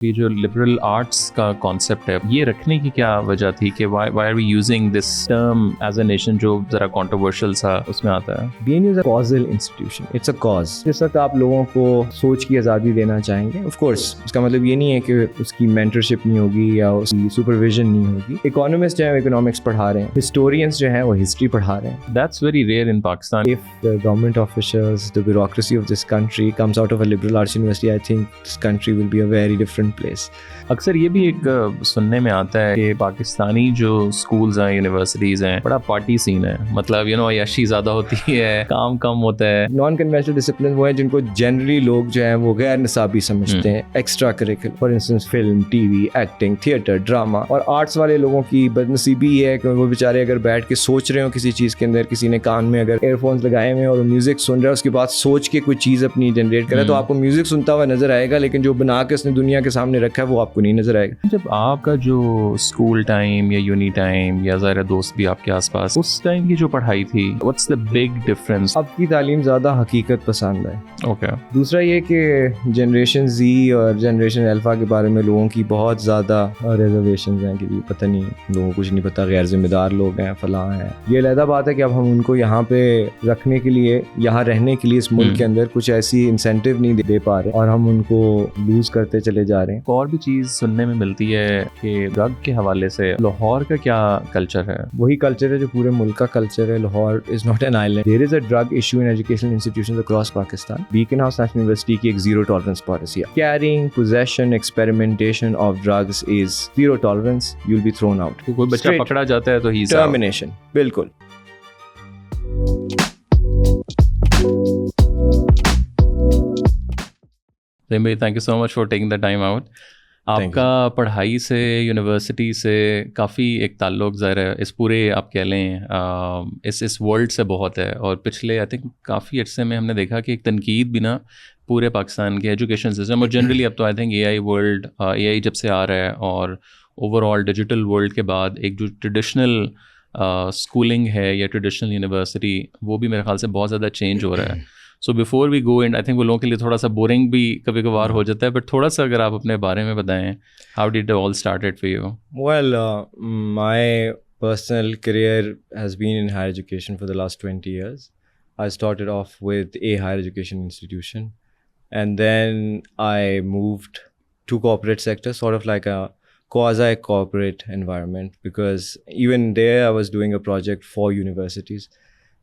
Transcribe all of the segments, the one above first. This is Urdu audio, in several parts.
یہ جو لبرل آرٹس کا کانسیپٹ ہے یہ رکھنے کی کیا وجہ تھی کہ why are we using this term as a nation جو ذرا کنٹروورشل سا اس میں آتا ہے؟ BNU is a causal institution. It's a cause. جس وقت آپ لوگوں کو سوچ کی آزادی دینا چاہیں گے آف کورس اس کا مطلب یہ نہیں ہے کہ اس کی مینٹرشپ نہیں ہوگی یا اس کی سپرویژن نہیں ہوگی. اکانومسٹ جو ہیں اکنامکس پڑھا رہے ہیں, ہسٹورینس جو ہیں وہ ہسٹری پڑھا رہے ہیں. That's very rare in Pakistan. If the government officials, the bureaucracy of this country comes out of a liberal arts university, I think this country will be a very different place. اکثر یہ بھی ایک سننے میں آتا ہے کہ پاکستانی جو اسکولز ہیں یونیورسٹیز ہیں بڑا پارٹی سین ہے, مطلب عیاشی زیادہ ہوتی ہے, کام کم ہوتا ہے. نان کنوینشنل ڈسپلن وہ ہیں جن کو جنرلی لوگ جو ہیں وہ غیر نصابی سمجھتے ہیں. Extra curricular for instance film, T V, acting, theatre, drama. اور آرٹس والے لوگوں کی بدنصیبی یہ ہے کہ وہ بیچارے اگر بیٹھ کے سوچ رہے ہوں کسی چیز کے اندر, کسی نے کان میں اگر ایئر فونس لگائے ہوئے اور میوزک سن رہا ہے, اس کے بعد سوچ کے کوئی چیز اپنی جنریٹ کرے تو آپ کو میوزک سنتا ہوا نظر آئے گا, لیکن جو بنا کے اس نے دنیا کے سامنے رکھا ہے وہ آپ کو نہیں نظر آئے گا. جب آپ کا جو اسکول ٹائم یا یونی ٹائم یا ظاہر دوست بھی آپ کے آس پاس, اس ٹائم کی جو پڑھائی تھی, واٹس دا بگ ڈفرنس؟ اب کی تعلیم زیادہ حقیقت پسند ہے. اوکے. دوسرا یہ کہ جنریشن زی اور جنریشن الفا کے بارے میں لوگوں کی بہت زیادہ ریزرویشنز ہیں کہ پتہ نہیں, لوگوں کو کچھ نہیں پتہ, غیر ذمہ دار لوگ ہیں, فلاں ہیں. یہ علیحدہ بات ہے کہ اب ہم ان کو یہاں پہ رکھنے کے لیے, یہاں رہنے کے لیے اس ملک کے اندر کچھ ایسی انسینٹیو نہیں دے پا رہے اور ہم ان کو لوز کرتے چلے جا رہے ہیں. اور بھی چیز سننے میں ملتی ہے کہ ڈرگ کے حوالے سے لاہور کا کیا کلچر ہے؟ وہی کلچر ہے جو پورے ملک کا کلچر ہے. Lahore is not an island. There is a drug issue in educational institutions across Pakistan. Beaconhouse National University کی ایک زیرو ٹالرنس پالیسی ہے. Carrying, possession, experimentation of drugs is zero tolerance. You will be thrown out. کوئی بچہ پکڑا جاتا ہے تو ہی ٹرمینیشن. بالکل. بھائی thank you so much for taking the time out. آپ کا پڑھائی سے, یونیورسٹی سے کافی ایک تعلق ظاہر ہے اس پورے آپ کہہ لیں اس ورلڈ سے بہت ہے, اور پچھلے آئی تھنک کافی عرصے میں ہم نے دیکھا کہ ایک تنقید بھی نا پورے پاکستان کے ایجوکیشن سسٹم اور جنرلی اب تو آئی تھنک اے آئی جب سے آ رہا ہے اور اوور آل ڈیجیٹل ورلڈ کے بعد ایک جو ٹریڈیشنل اسکولنگ ہے یا ٹریڈیشنل یونیورسٹی وہ بھی میرے خیال سے بہت زیادہ چینج ہو رہا ہے. So before we go and I think وہ لوگوں کے لیے تھوڑا سا بورنگ بھی کبھی کبھار ہو جاتا ہے, بٹ تھوڑا سا اگر آپ اپنے بارے میں بتائیں, how did all started for you? Well my personal career has been in higher education for the last 20 years. I started off with a higher education institution and then I moved to corporate sector, sort of like a quasi-corporate environment, because even there I was doing a project for universities.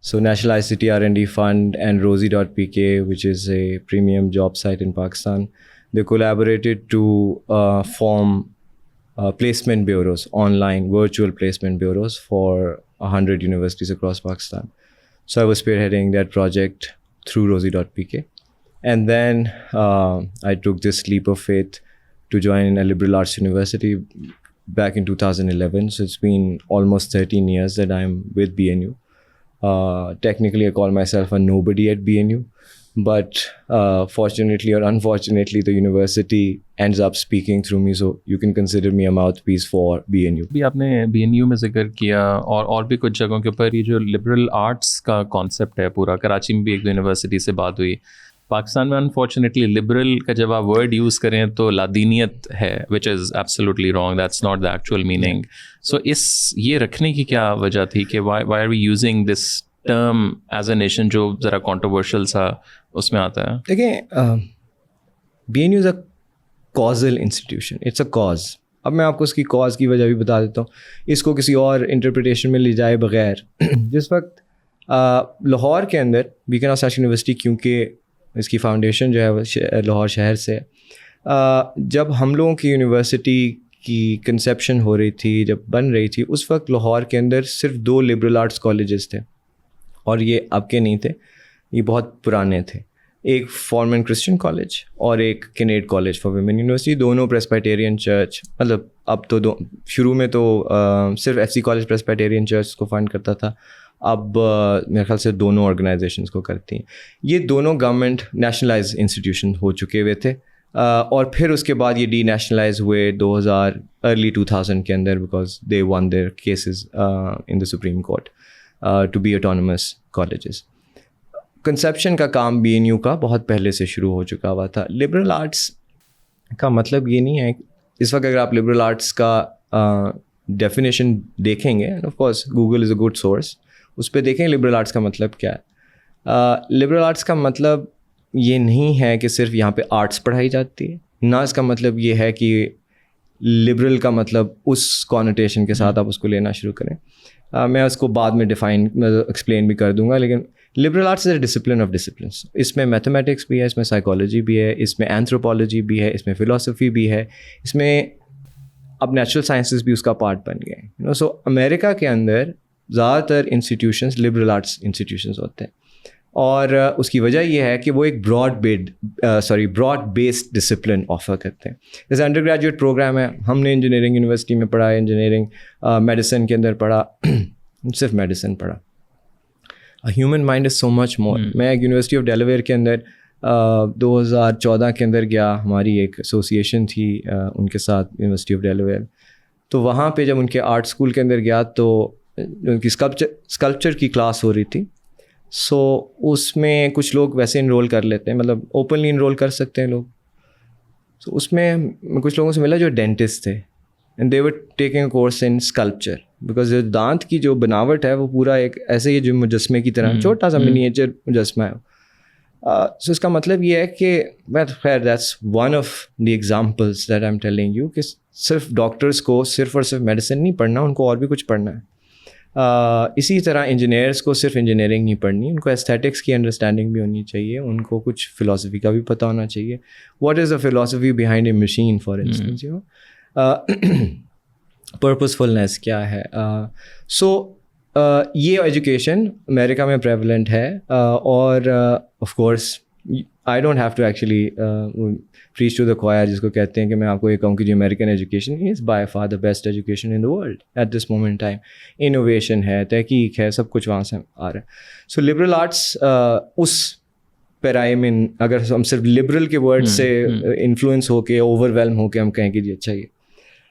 So National ICT R&D Fund and Rosie.pk, which is a premium job site in Pakistan, they collaborated to form placement bureaus, online virtual placement bureaus for 100 universities across Pakistan. So I was spearheading that project through Rosie.pk. And then I took this leap of faith to join a liberal arts university back in 2011. So it's been almost 13 years that I'm with BNU. Technically I call myself a nobody at BNU, but fortunately or unfortunately the university ends up speaking through me, so you can consider me a mouthpiece for BNU. بھی آپ نے BNU میں ذکر کیا اور بھی کچھ جگہوں کے اوپر یہ جو لبرل آرٹس کا کانسیپٹ ہے پورا, کراچی میں بھی ایک دو یونیورسٹی سے بات ہوئی. پاکستان میں انفارچونیٹلی لبرل کا جب آپ ورڈ یوز کریں تو لادینیت ہے, which is absolutely wrong, that's not the actual meaning. So یہ رکھنے کی کیا وجہ تھی کہ why are we using this term as a nation جو ذرا کنٹروورشل سا اس میں آتا ہے؟ دیکھیں, BNU is a causal institution. It's a cause. اب میں آپ کو اس کی کاز کی وجہ بھی بتا دیتا ہوں, اس کو کسی اور انٹرپریٹیشن میں لے جائے بغیر. جس وقت لاہور کے اندر بیکن ہاؤس نیشنل یونیورسٹی, کیونکہ اس کی فاؤنڈیشن جو ہے لاہور شہر سے, جب ہم لوگوں کی یونیورسٹی کی کنسیپشن ہو رہی تھی, جب بن رہی تھی, اس وقت لاہور کے اندر صرف 2 لبرل آرٹس کالجز تھے, اور یہ اب کے نہیں تھے, یہ بہت پرانے تھے. ایک فارمن کرسچن کالج اور ایک Kinnaird college for women university, دونوں پریسبائٹیرین چرچ, مطلب اب تو شروع میں تو صرف FC کالج پریسبائٹیرین چرچ کو فنڈ کرتا تھا, اب میرے خیال سے دونوں آرگنائزیشنس کو کرتی ہیں. یہ دونوں گورنمنٹ نیشنلائز انسٹیٹیوشن ہو چکے ہوئے تھے, اور پھر اس کے بعد یہ ڈی نیشنلائز ہوئے 2000 ارلی 2000 کے اندر, because they won their cases in the supreme court to be autonomous colleges. Conception کا کام BNU کا بہت پہلے سے شروع ہو چکا ہوا تھا. لبرل آرٹس کا مطلب یہ نہیں ہے. اس وقت اگر آپ لبرل آرٹس کا ڈیفینیشن دیکھیں گے, of course Google is a good source, اس پہ دیکھیں لبرل آرٹس کا مطلب کیا ہے. لبرل آرٹس کا مطلب یہ نہیں ہے کہ صرف یہاں پہ آرٹس پڑھائی جاتی ہے, نہ اس کا مطلب یہ ہے کہ لبرل کا مطلب اس کانوٹیشن کے ساتھ آپ اس کو لینا شروع کریں. میں اس کو بعد میں ایکسپلین بھی کر دوں گا, لیکن liberal arts is a discipline of disciplines. اس میں میتھمیٹکس بھی ہے, اس میں سائیکالوجی بھی ہے, اس میں اینتھروپولوجی بھی ہے, اس میں فلاسفی بھی ہے, اس میں اب نیچرل سائنسز بھی اس کا پارٹ بن گئے ہیں. سو امریکہ کے اندر زیادہ تر انسٹیٹیوشنس لبرل آرٹس انسٹیٹیوشنس ہوتے ہیں, اور اس کی وجہ یہ ہے کہ وہ ایک براڈ بیسڈ ڈسپلن آفر کرتے ہیں. جیسے انڈر گریجویٹ پروگرام ہے, ہم نے انجینئرنگ یونیورسٹی میں پڑھا ہے, انجینئرنگ میڈیسن کے اندر پڑھا, صرف میڈیسن پڑھا. ہیومن مائنڈ از سو مچ مور. میں ایک یونیورسٹی آف ڈیلاویئر کے اندر 2014 کے اندر گیا, ہماری ایک ایسوسیشن تھی ان کے ساتھ, یونیورسٹی آف ڈیلاویئر. تو وہاں پہ جب ان کے آرٹ اسکول کے اندر گیا تو ان کی اسکلپچر کی کلاس ہو رہی تھی. سو اس میں کچھ لوگ ویسے انرول کر لیتے ہیں, مطلب اوپنلی انرول کر سکتے ہیں لوگ. سو اس میں کچھ لوگوں سے ملا جو ڈینٹسٹ تھے, and they were taking a course in sculpture, because دانت کی جو بناوٹ ہے وہ پورا ایک ایسے ہی جو مجسمے کی طرح چھوٹا سا منیچر مجسمہ ہے. سو اس کا مطلب یہ ہے کہ خیر that's one of the examples that I am telling you کہ صرف ڈاکٹرس کو صرف اور صرف میڈیسن نہیں پڑھنا, ان کو اور بھی کچھ پڑھنا ہے. اسی طرح انجینئرس کو صرف انجینئرنگ نہیں پڑھنی, ان کو ایستھیٹکس کی انڈرسٹینڈنگ بھی ہونی چاہیے, ان کو کچھ فلاسفی کا بھی پتہ ہونا چاہیے. What is the philosophy behind a machine for instance, you know, purposefulness کیا ہے. سو یہ ایجوکیشن امریکہ میں پریولنٹ ہے, اور of course I don't have to actually preach to the choir, جس کو کہتے ہیں کہ میں آپ کو یہ کہوں کہ جو American education is by far the best education in the world at this moment time. Innovation ہے, تحقیق ہے, سب کچھ وہاں سے آ رہا ہے. سو لبرل آرٹس اس پیرائے میں, اگر ہم صرف لبرل کے ورڈ سے انفلوئنس ہو کے اوور ویلم ہو کے ہم کہیں کہ جی اچھا, یہ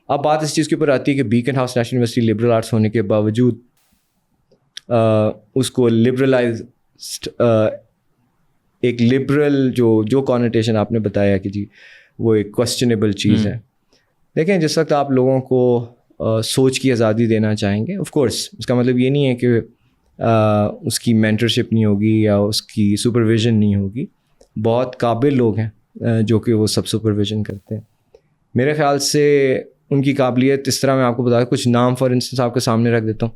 اب بات اس چیز کے اوپر آتی ہے کہ Beaconhouse National University liberal arts ہونے کے باوجود اس کو لبرلائز ایک لبرل جو کانوٹیشن آپ نے بتایا کہ جی وہ ایک کوسچنیبل چیز ہے. دیکھیں, جس وقت آپ لوگوں کو سوچ کی آزادی دینا چاہیں گے, آف کورس اس کا مطلب یہ نہیں ہے کہ اس کی مینٹرشپ نہیں ہوگی یا اس کی سپرویژن نہیں ہوگی. بہت قابل لوگ ہیں جو کہ وہ سب سپرویژن کرتے ہیں. میرے خیال سے ان کی قابلیت اس طرح میں آپ کو بتا, کچھ نام فار انسٹنس آپ کے سامنے رکھ دیتا ہوں.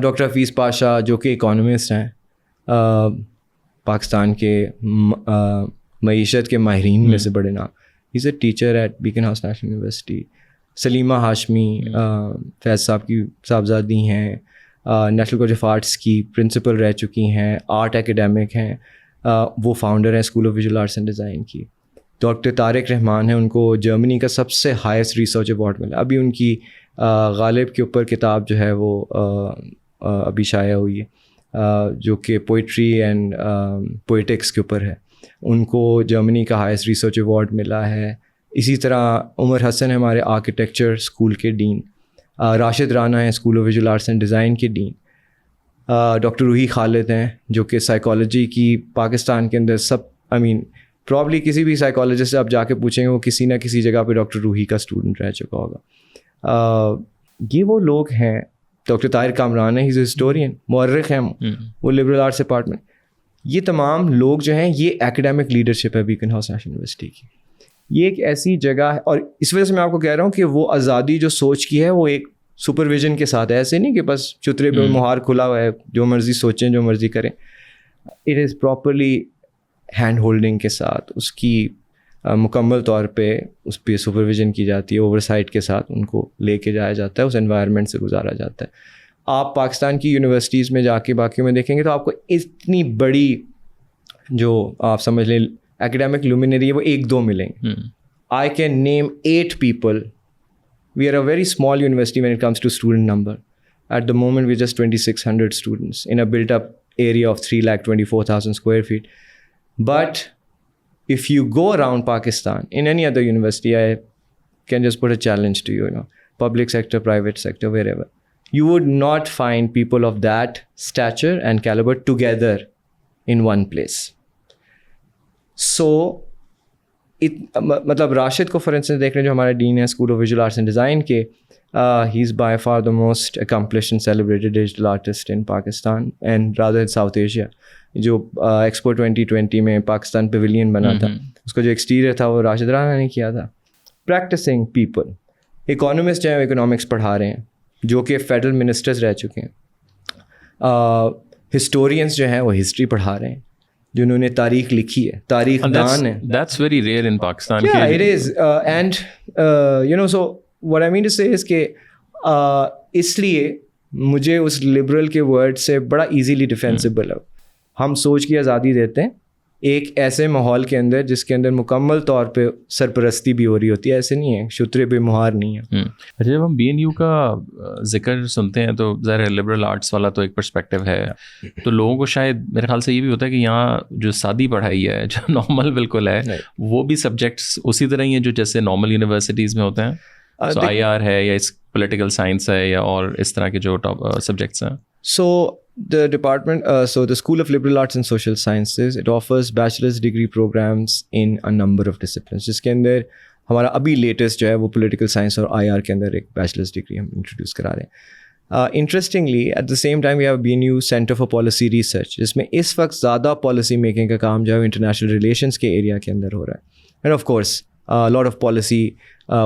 ڈاکٹر حفیظ پاشا جو کہ اکانومسٹ ہیں, پاکستان کے معیشت کے ماہرین میں سے بڑے نام. He is a teacher at Beaconhouse National University. Salima Hashmi Faiz صاحب کی صاحبزادی ہیں, نیشنل کالج آف آرٹس کی پرنسپل رہ چکی ہیں, آرٹ اکیڈیمک ہیں, وہ فاؤنڈر ہیں School of visual arts and Design کی. ڈاکٹر طارق رحمان ہیں, ان کو جرمنی کا سب سے ہائیسٹ ریسرچ ایوارڈ ملا. ابھی ان کی غالب کے اوپر کتاب جو ہے وہ ابھی شائع ہوئی ہے, جو کہ پوئٹری اینڈ پوئٹکس کے اوپر ہے. ان کو جرمنی کا ہائیسٹ ریسرچ ایوارڈ ملا ہے. اسی طرح عمر حسن ہمارے آرکیٹیکچر اسکول کے ڈین, راشد رانا ہیں School of visual arts and Design کے ڈین, ڈاکٹر روحی خالد ہیں جو کہ سائیکالوجی کی پاکستان کے اندر پرابلی کسی بھی سائیکالوجسٹ سے آپ جا کے پوچھیں گے وہ کسی نہ کسی جگہ پہ ڈاکٹر روحی کا اسٹوڈنٹ رہ چکا ہوگا. یہ وہ لوگ ہیں. ڈاکٹر طاہر کامران ہے, ہی از اے ہسٹورین, مورخ ہیں, وہ لبرل آرٹس ڈپارٹمنٹ. یہ تمام لوگ جو ہیں یہ ایکیڈیمک لیڈرشپ ہے بیکن ہاؤس نیشنل یونیورسٹی کی. یہ ایک ایسی جگہ ہے, اور اس وجہ سے میں آپ کو کہہ رہا ہوں کہ وہ آزادی جو سوچ کی ہے وہ ایک سپرویژن کے ساتھ ہے. ایسے نہیں کہ بس چترے پہ مہار کھلا ہوا ہے, جو مرضی سوچیں جو مرضی کریں. It is properly hand holding کے ساتھ, اس کی مکمل طور پہ اس پہ سپرویژن کی جاتی ہے, اوور سائٹ کے ساتھ ان کو لے کے جایا جاتا ہے, اس انوائرمنٹ سے گزارا جاتا ہے. آپ پاکستان کی یونیورسٹیز میں جا کے باقی میں دیکھیں گے تو آپ کو اتنی بڑی جو آپ سمجھ لیں ایکیڈیمک لومینری ہے وہ 1-2 ملیں گے. I can name 8 people. We are a very small university when it comes to student number. At the moment we just 2600 students in a built up area of 3,24,000 square feet. But if you go around Pakistan, in any other university, I can just put a challenge to you, public sector, private sector, wherever, you would not find people of that stature and caliber together in one place. So مطلب راشد کو فار انسٹنس دیکھ لیں جو ہمارا ڈین ہے School of visual arts and Design کے, he is by far the most accomplished and celebrated digital artist in Pakistan and rather in South Asia. جو ایکسپو 2020 میں پاکستان پیویلین بنا تھا, اس کا جو ایکسٹیریئر تھا وہ راشد رانا نے کیا تھا. پریکٹسنگ پیپل, اکانومسٹ ہیں وہ اکنامکس پڑھا رہے ہیں جو کہ فیڈرل منسٹرز رہ چکے ہیں. ہسٹورینس جو ہیں وہ ہسٹری پڑھا رہے ہیں, جنہوں نے تاریخ لکھی ہے, تاریخ دان ہے. That's very rare in Pakistan. Yeah, it is. And you know, so what I mean to say is کہ اس لیے مجھے اس لبرل کے ورڈ سے بڑا ایزیلی ڈیفینسیبل ہے. ہم سوچ کی آزادی دیتے ہیں ایک ایسے ماحول کے اندر جس کے اندر مکمل طور پہ سرپرستی بھی ہو رہی ہوتی ہے. ایسے نہیں ہے, شترے بے مہار نہیں ہے. اچھا, جب ہم بی این یو کا ذکر سنتے ہیں تو ظاہر ہے لبرل آرٹس والا تو ایک پرسپیکٹیو ہے, تو لوگوں کو شاید میرے خیال سے یہ بھی ہوتا ہے کہ یہاں جو سادی پڑھائی ہے, جو نارمل بالکل ہے, وہ بھی سبجیکٹس اسی طرح ہی ہیں جو جیسے نارمل یونیورسٹیز میں ہوتے ہیں. سو آئی آر ہے یا اس پولیٹیکل سائنس ہے یا اور اس طرح کے جو سبجیکٹس ہیں. So the department, so the School of Liberal Arts and Social Sciences, it offers bachelor's degree programs in a number of disciplines, جس کے اندر ہمارا ابھی لیٹسٹ جو ہے وہ پولیٹیکل سائنس اور آئی آر کے اندر ایک بیچلرز ڈگری ہم انٹروڈیوس کرا رہے ہیں. Interestingly at the same time we have BNU centre for policy research, جس میں اس وقت زیادہ پالیسی میکنگ کا کام جو ہے انٹرنیشنل ریلیشنس کے ایریا کے اندر ہو رہا ہے. And of course lot of policy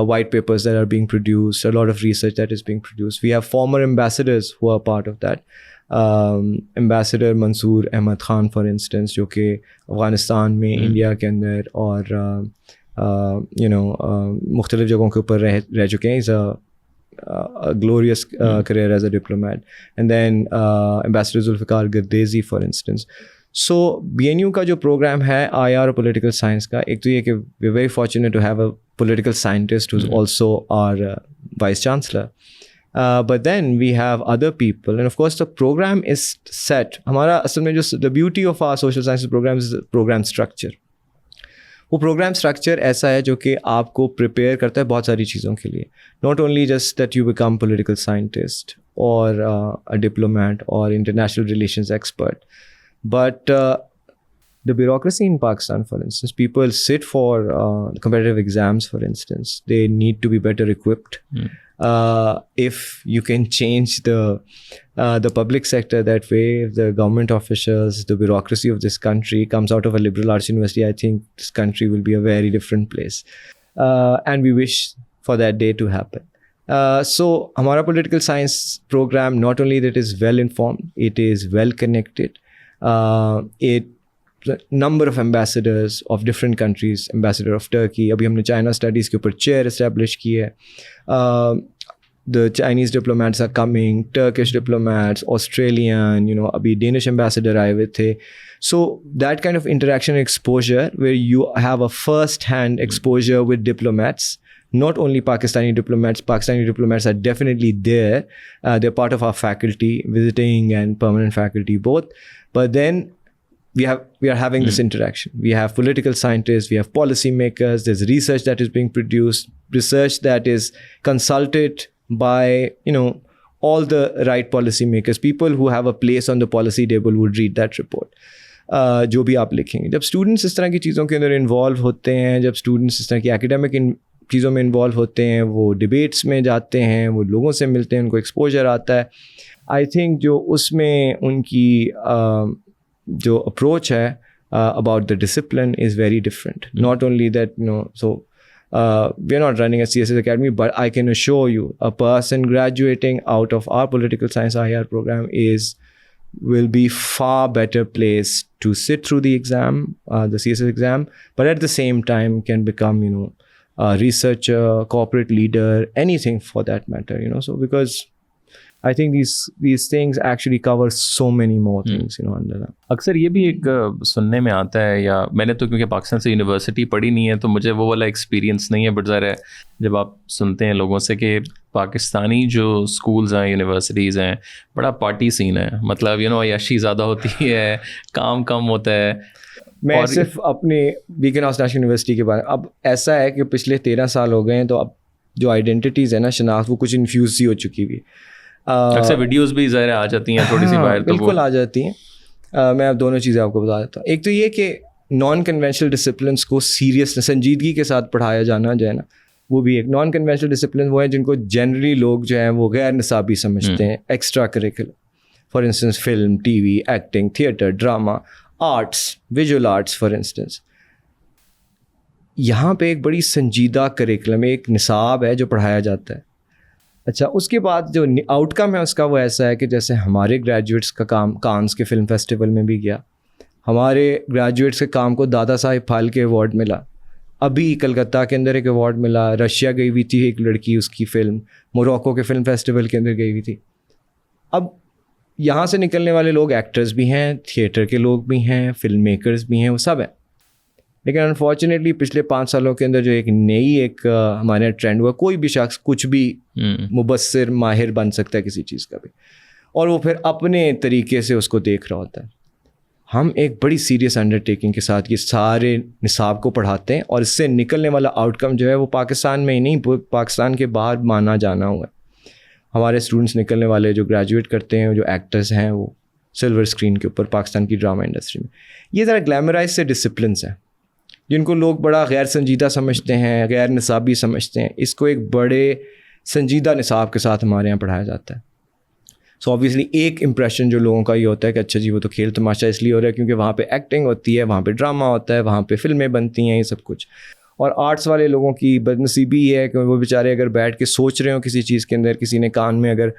white papers that are being produced, a lot of research that is being produced. We have former ambassadors who are part of that. Ambassador Mansoor Ahmad Khan for instance, جو کہ افغانستان میں انڈیا کے اندر اور مختلف جگہوں کے اوپر رہ چکے ہیں. He's a glorious career as a diplomat. And then Ambassador Zulfikar Gardezi for instance. So BNU کا جو پروگرام ہے آئی آر اور پولیٹیکل سائنس کا, ایک تو یہ کہ we very fortunate to have a political scientist who is also our vice chancellor, but then we have other people and of course the programme is set. ہمارا اصل میں جو the beauty of our social science programme is programme structure. وہ پروگرام اسٹرکچر ایسا ہے جو کہ آپ کو پریپیئر کرتا ہے بہت ساری چیزوں کے لیے, not only just that you become political scientist اور اے ڈپلومیٹ اور international relations expert. But the bureaucracy in Pakistan, for instance, people sit for competitive exams, for instance. They need to be better equipped. If you can change the public sector that way, if the government officials, the bureaucracy of this country comes out of a liberal arts university, I think this country will be a very different place. And we wish for that day to happen. So, hamara political science program, not only that is well informed, it is well connected. Number of ambassadors of different countries, ambassador of Turkey, abhi humne China studies ke upar chair establish ki hai. The Chinese diplomats are coming, Turkish diplomats, Australian, abhi Danish ambassador aaye hue the. So that kind of interaction and exposure where you have a first hand exposure with diplomats, not only Pakistani diplomats are definitely there. They're part of our faculty, visiting and permanent faculty both. But then we are having this interaction. We have political scientists, we have policy makers, there's research that is being produced, research that is consulted by, all the right policy makers. People who have a place on the policy table would read that report. جو بھی آپ لکھیں گے. جب اسٹوڈنٹس اس طرح کی چیزوں کے اندر انوالو ہوتے ہیں, جب اسٹوڈنٹس اس طرح کی ایکیڈیمک چیزوں میں انوالو ہوتے ہیں, وہ ڈبیٹس میں جاتے ہیں, وہ لوگوں سے ملتے ہیں, ان کو ایکسپوجر آتا ہے, آئی تھنک جو اس میں ان کی جو اپروچ ہے about the discipline is very different. Not only that so we are not running a CSS academy, but I can assure you a person graduating out of our political science IR program will be far better placed to sit through the exam, the CSS exam, but at the same time can become a researcher, corporate leader, anything for that matter, so because I think these things actually cover so many more things, under that. اکثر یہ بھی ایک سننے میں آتا ہے, یا میں نے تو کیونکہ پاکستان سے یونیورسٹی پڑھی نہیں ہے تو مجھے وہ والا ایکسپیرینس نہیں ہے, بٹ ظاہر ہے جب آپ سنتے ہیں لوگوں سے کہ پاکستانی جو اسکولز ہیں, یونیورسٹیز ہیں, بڑا پارٹی سین ہے, مطلب عیاشی زیادہ ہوتی ہے, کام کم ہوتا ہے. میں صرف اپنے بیکن ہاؤس نیشنل یونیورسٹی کے بارے میں, اب ایسا ہے کہ پچھلے 13 سال ہو گئے ہیں, تو اب جو آئیڈینٹیز ہے نا, شناخت, وہ کچھ انفیوز سی ہو چکی ہوئی. اکثر ویڈیوز بھی ظاہر آ جاتی ہیں تھوڑی سی باہر, تو بالکل آ جاتی ہیں. میں اب دونوں چیزیں آپ کو بتا دیتا ہوں. ایک تو یہ کہ نان کنونشنل ڈسپلنس کو سیریس سنجیدگی کے ساتھ پڑھایا جانا جو ہے نا, وہ بھی ایک نان کنونشنل ڈسپلن وہ ہیں جن کو جنرلی لوگ جو ہیں وہ غیر نصابی سمجھتے ہیں, extra curricular, for instance film, T V, acting, theatre, drama, arts, visual arts for instance. یہاں پہ ایک بڑی سنجیدہ کریکولم, ایک نصاب ہے جو پڑھایا جاتا ہے. اچھا, اس کے بعد جو آؤٹ کم ہے اس کا وہ ایسا ہے کہ جیسے ہمارے گریجویٹس کا کام کانز کے فلم فیسٹیول میں بھی گیا, ہمارے گریجویٹس کے کام کو دادا صاحب پھالکے ایوارڈ ملا, ابھی کلکتہ کے اندر ایک ایوارڈ ملا, رشیا گئی ہوئی تھی ایک لڑکی, اس کی فلم موراکو کے فلم فیسٹیول کے اندر گئی ہوئی تھی. اب یہاں سے نکلنے والے لوگ ایکٹرز بھی ہیں, تھیٹر کے لوگ بھی ہیں, فلم میکرز بھی ہیں, وہ سب ہیں. لیکن انفارچونیٹلی پچھلے 5 سالوں کے اندر جو ایک نئی ایک ہمارے یہاں ٹرینڈ ہوا, کوئی بھی شخص کچھ بھی مبصر ماہر بن سکتا ہے کسی چیز کا بھی, اور وہ پھر اپنے طریقے سے اس کو دیکھ رہا ہوتا ہے. ہم ایک بڑی سیریس انڈرٹیکنگ کے ساتھ یہ سارے نصاب کو پڑھاتے ہیں, اور اس سے نکلنے والا آؤٹ کم جو ہے وہ پاکستان میں ہی نہیں, پاکستان کے باہر مانا جانا ہوا ہے. ہمارے اسٹوڈنٹس نکلنے والے جو گریجویٹ کرتے ہیں, جو ایکٹرز ہیں, وہ سلور اسکرین کے اوپر پاکستان کی ڈرامہ انڈسٹری میں, یہ ذرا گلیمرائز سے ڈسپلنس ہیں جن کو لوگ بڑا غیر سنجیدہ سمجھتے ہیں, غیر نصابی سمجھتے ہیں. اس کو ایک بڑے سنجیدہ نصاب کے ساتھ ہمارے یہاں پڑھایا جاتا ہے. سو آبویسلی ایک امپریشن جو لوگوں کا یہ ہوتا ہے کہ اچھا جی وہ تو کھیل تماشا اس لیے ہو رہا ہے کیونکہ وہاں پہ ایکٹنگ ہوتی ہے, وہاں پہ ڈرامہ ہوتا ہے, وہاں پہ فلمیں بنتی ہیں, یہ سب کچھ. اور آرٹس والے لوگوں کی بدنصیبی یہ ہے کہ وہ بیچارے اگر بیٹھ کے سوچ رہے ہوں کسی چیز کے اندر, کسی نے کان میں اگر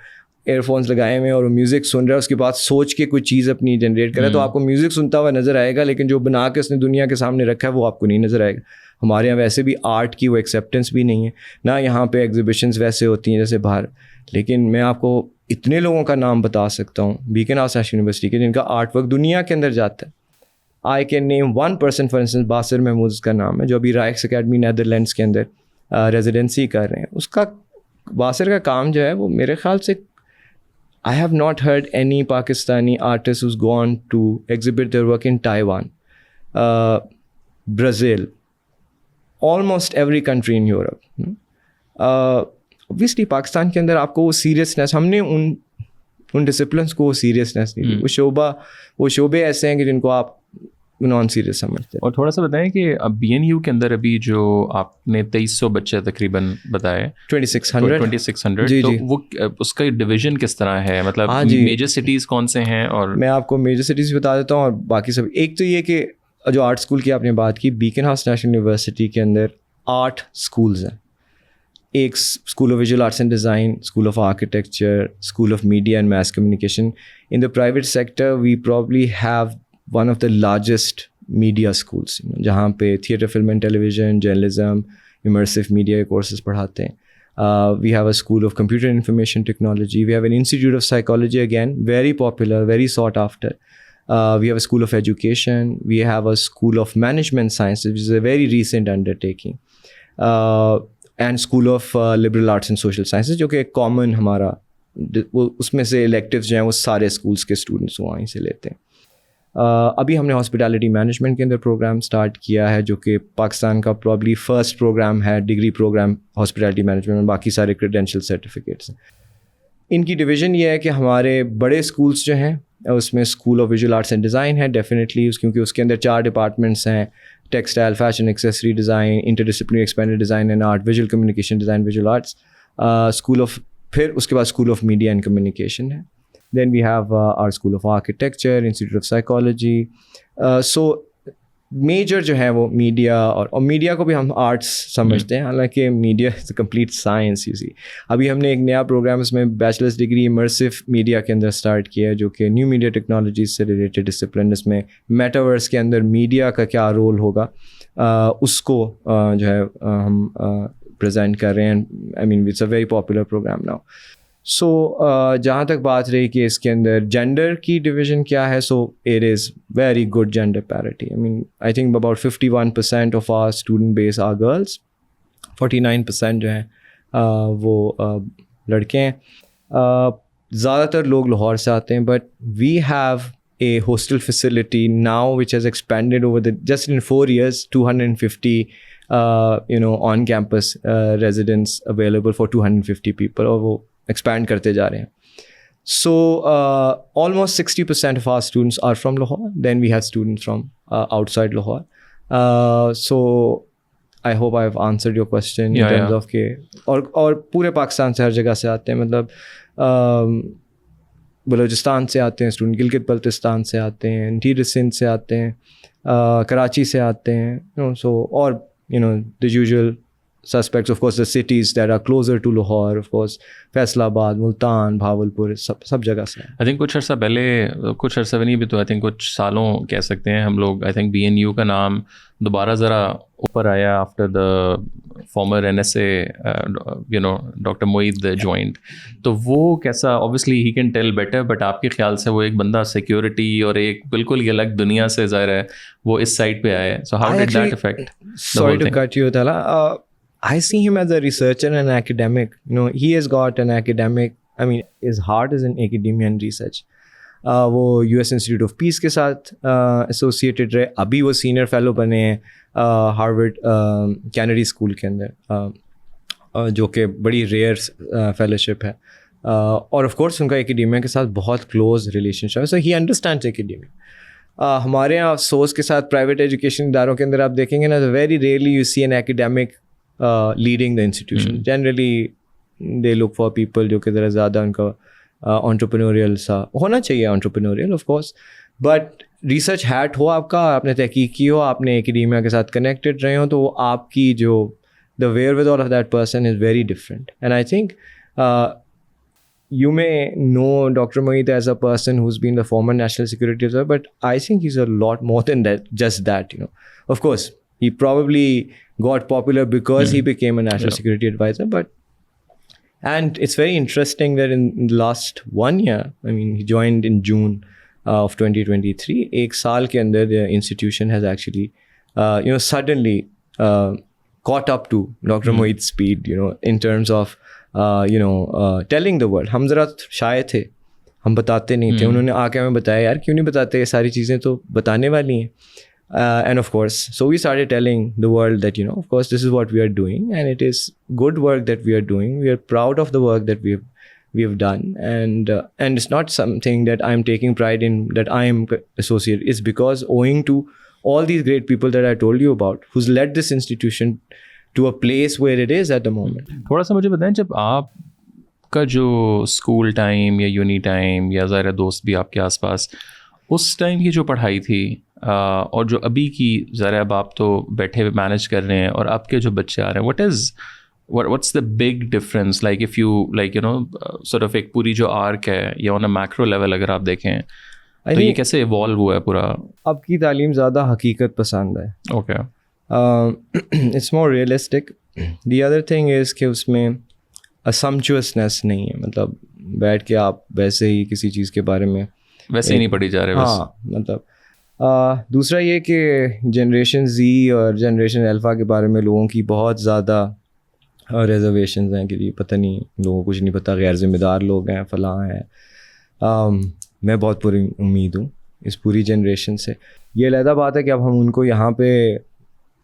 ایئر فونس لگائے ہوئے اور وہ میوزک سن رہا ہے, اس کے بعد سوچ کے کوئی چیز اپنی جنریٹ کرے, تو آپ کو میوزک سنتا ہوا نظر آئے گا, لیکن جو بنا کے اس نے دنیا کے سامنے رکھا ہے وہ آپ کو نہیں نظر آئے گا. ہمارے یہاں ویسے بھی آرٹ کی وہ ایکسیپٹنس بھی نہیں ہے, نہ یہاں پہ ایگزیبیشنز ویسے ہوتی ہیں جیسے باہر. لیکن میں آپ کو اتنے لوگوں کا نام بتا سکتا ہوں بیکن ہاؤس نیشنل یونیورسٹی کے جن کا آرٹ ورک دنیا کے اندر جاتا ہے. I can name one person for instance, Basir Mahmood اس کا نام ہے, جو ابھی رائکس اکیڈمی نیدرلینڈس کے اندر ریزیڈنسی کر رہے ہیں. اس کا باسر کا کام جو ہے وہ میرے خیال سے I have not heard any Pakistani artist who's gone to exhibit their work in Taiwan, Brazil, almost every country in Europe. Obviously Pakistan کے اندر آپ کو وہ سیریسنیس, ہم نے ان ڈسپلنس کو وہ سیریسنیس نہیں دی. وہ شعبے ایسے ہیں کہ جن کو آپ نان سیریس سمجھتے ہیں. اور تھوڑا سا بتائیں کہ اب BNU کے اندر ابھی جو آپ نے 2300 بچے تقریباً بتائے, 2600, تو وہ اس کا ڈویژن کس طرح ہے, مطلب میجر سٹیز کون سے ہیں؟ اور میں آپ کو میجر سٹیز بتا دیتا ہوں اور باقی سب. ایک تو یہ کہ جو آرٹ اسکول کی آپ نے بات کی, بیکن ہاؤس نیشنل یونیورسٹی کے اندر 8 اسکولز ہیں. ایک school of visual arts and design, school of architecture, school of media and mass communication. In the private sector we probably have one of the largest media schools, جہاں پہ theatre, film and television, journalism, immersive media courses پڑھاتے ہیں. We have a school of computer and information technology. We have an institute of psychology, again very popular, very sought after. We have a school of education. We have a school of management sciences, which is a very recent undertaking. And school of liberal arts and social sciences, جو کہ ایک common ہمارا, اس میں سے electives جو ہیں وہ سارے schools کے students وہیں سے لیتے ہیں. ابھی ہم نے ہاسپٹیلٹی مینجمنٹ کے اندر پروگرام اسٹارٹ کیا ہے, جو کہ پاکستان کا پرابلی فرسٹ پروگرام ہے, ڈگری پروگرام ہاسپٹیلٹی مینجمنٹ میں. باقی سارے کریڈینشیل سرٹیفکیٹس ہیں. ان کی ڈویژن یہ ہے کہ ہمارے بڑے اسکولس جو ہیں اس میں school of visual arts and design ہے ڈیفینیٹلی, کیونکہ اس کے اندر 4 ڈپارٹمنٹس ہیں, textile, fashion, accessory design, interdisciplinary expanded design and art, visual communication design, visual arts. School of, پھر اس کے بعد school of media and communication ہے. Then we have our School of Architecture, Institute of Psychology. So major جو ہے وہ میڈیا, اور میڈیا کو بھی ہم آرٹس سمجھتے ہیں, حالانکہ media is a complete science. You see ابھی ہم نے ایک نیا پروگرام اس میں بیچلرس ڈگری امرسو میڈیا کے اندر اسٹارٹ کیا ہے, جو کہ نیو میڈیا ٹیکنالوجیز سے ریلیٹڈ ڈسپلن. اس میں میٹاورس کے اندر میڈیا کا کیا رول ہوگا اس کو جو ہے ہم پریزنٹ کر رہے ہیں. I mean it's a very popular program now. So جہاں تک بات رہی کہ اس کے اندر جینڈر کی ڈویژن کیا ہے, so it is very good gender parity. I mean I think about 51% of our student base are girls, 49% جو ہیں وہ لڑکے ہیں. زیادہ تر لوگ لاہور سے آتے ہیں, but we have a hostel facility now which has expanded over just in 4 years 250 on campus residence available for 250 people, اور وہ ایکسپینڈ کرتے جا رہے ہیں. So almost 60% of our students are from Lahore. Then we have students from outside Lahore. So I hope I've answered your question in terms of کہ اور پورے پاکستان سے ہر جگہ سے آتے ہیں, مطلب بلوچستان سے آتے ہیں اسٹوڈنٹ, گلگت بلتستان سے آتے ہیں, انٹیریئر سندھ سے آتے ہیں, کراچی سے آتے ہیں, سو اور the usual suspects, of course the cities that are closer to Lahore, of course Faisal آباد, ملتان, بھاولپور, سب جگہ سے. I think کچھ عرصہ پہلے, کچھ عرصہ بھی نہیں بھی تو I think کچھ سالوں کہہ سکتے ہیں ہم لوگ, I think BNU کا نام دوبارہ ذرا اوپر آیا after the former NSA doctor Moeed joined. تو وہ کیسا, obviously he can tell better, but آپ کے خیال سے وہ ایک بندہ سیکیورٹی اور ایک بالکل ہی الگ دنیا سے ظاہر ہے وہ اس سائڈ پہ آئے, so how did that affect? Sorry to cut you, Tala. I see him as a researcher and an academic. He has got an academic, I mean, his heart is in academia and research. وہ US Institute of Peace کے ساتھ associated رہے, ابھی وہ senior fellow بنے ہیں ہارورڈ کینیڈی اسکول کے اندر, جو کہ بڑی ریئر فیلوشپ ہے, اور آف کورس ان کا ایکیڈیمیا کے ساتھ بہت کلوز ریلیشن شپ ہے, سو ہی انڈرسٹینڈس ایکیڈیمیا. ہمارے یہاں افسوس کے ساتھ پرائیویٹ ایجوکیشن اداروں کے اندر آپ دیکھیں گے نا, very rarely you see an academic leading the institution. Generally they look for people جو کہ ذرا زیادہ ان کا انٹرپرینوریل سا ہونا چاہیے, entrepreneurial of course, but research hat ہو آپ کا, آپ نے تحقیق کی ہو, آپ نے ایکیڈیمیا کے ساتھ کنیکٹڈ رہے ہوں, تو وہ آپ کی جو the wherewithal of that person is very different. And I think you may know Dr. Moeed as a person who's been the former national security advisor, but I think he's a lot more than that, just that, Of course, he probably got popular because he became a national security advisor, but and it's very interesting that in the last 1 year, I mean, he joined in June of 2023, ek saal ke andar the institution has actually suddenly caught up to Dr. Moeed's speed, in terms of telling the world. ہم ذرا شائع تھے, ہم بتاتے نہیں تھے, انہوں نے آ کے ہمیں بتایا یار کیوں نہیں بتاتے, یہ ساری چیزیں تو بتانے والی ہیں. And of course so we started telling the world that of course this is what we are doing, and it is good work that we are doing. We are proud of the work that we have done, and it's not something that I am taking pride in that I am associate. It's because owing to all these great people that I told you about who's led this institution to a place where it is at the moment. تھوڑا سا مجھے بتائیں, جب آپ کا جو اسکول ٹائم یا یونی ٹائم یا ظاہر دوست بھی آپ کے آس پاس, اس ٹائم کی جو پڑھائی تھی اور جو ابھی کی ظاہر اب آپ تو بیٹھے ہوئے مینیج کر رہے ہیں اور آپ کے جو بچے آ رہے ہیں, what's the big difference, like if you like sort of ایک پوری جو آرک ہے یا on a macro level اگر آپ دیکھیں تو یہ کیسے ایوالو ہوا ہے پورا؟ اب کی تعلیم زیادہ حقیقت پسند ہے. Okay, it's more realistic. The other thing is کہ اس میں اسمپچوسنیس نہیں ہے, مطلب بیٹھ کے آپ ویسے ہی کسی چیز کے بارے میں ویسے ہی نہیں پڑھی جا رہے. ہاں, مطلب دوسرا یہ کہ جنریشن زی اور جنریشن الفا کے بارے میں لوگوں کی بہت زیادہ ریزرویشنز ہیں کہ جی پتہ نہیں, لوگوں کو کچھ نہیں پتہ, غیر ذمہ دار لوگ ہیں, فلاں ہیں. میں بہت پوری امید ہوں اس پوری جنریشن سے. یہ علیحدہ بات ہے کہ اب ہم ان کو یہاں پہ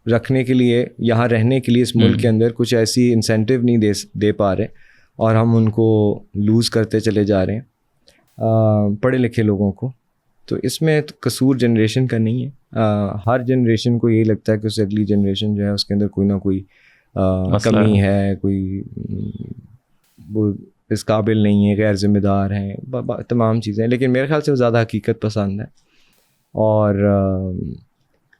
رکھنے کے لیے, یہاں رہنے کے لیے اس ملک کے اندر کچھ ایسی انسینٹیو نہیں دے پا رہے, اور ہم ان کو لوز کرتے چلے جا رہے ہیں پڑھے لکھے لوگوں کو. تو اس میں قصور جنریشن کا نہیں ہے. ہر جنریشن کو یہی لگتا ہے کہ اس اگلی جنریشن جو ہے اس کے اندر کوئی نہ کوئی کمی ہے, کوئی وہ اس قابل نہیں ہے, غیر ذمہ دار ہیں, تمام چیزیں. لیکن میرے خیال سے وہ زیادہ حقیقت پسند ہے, اور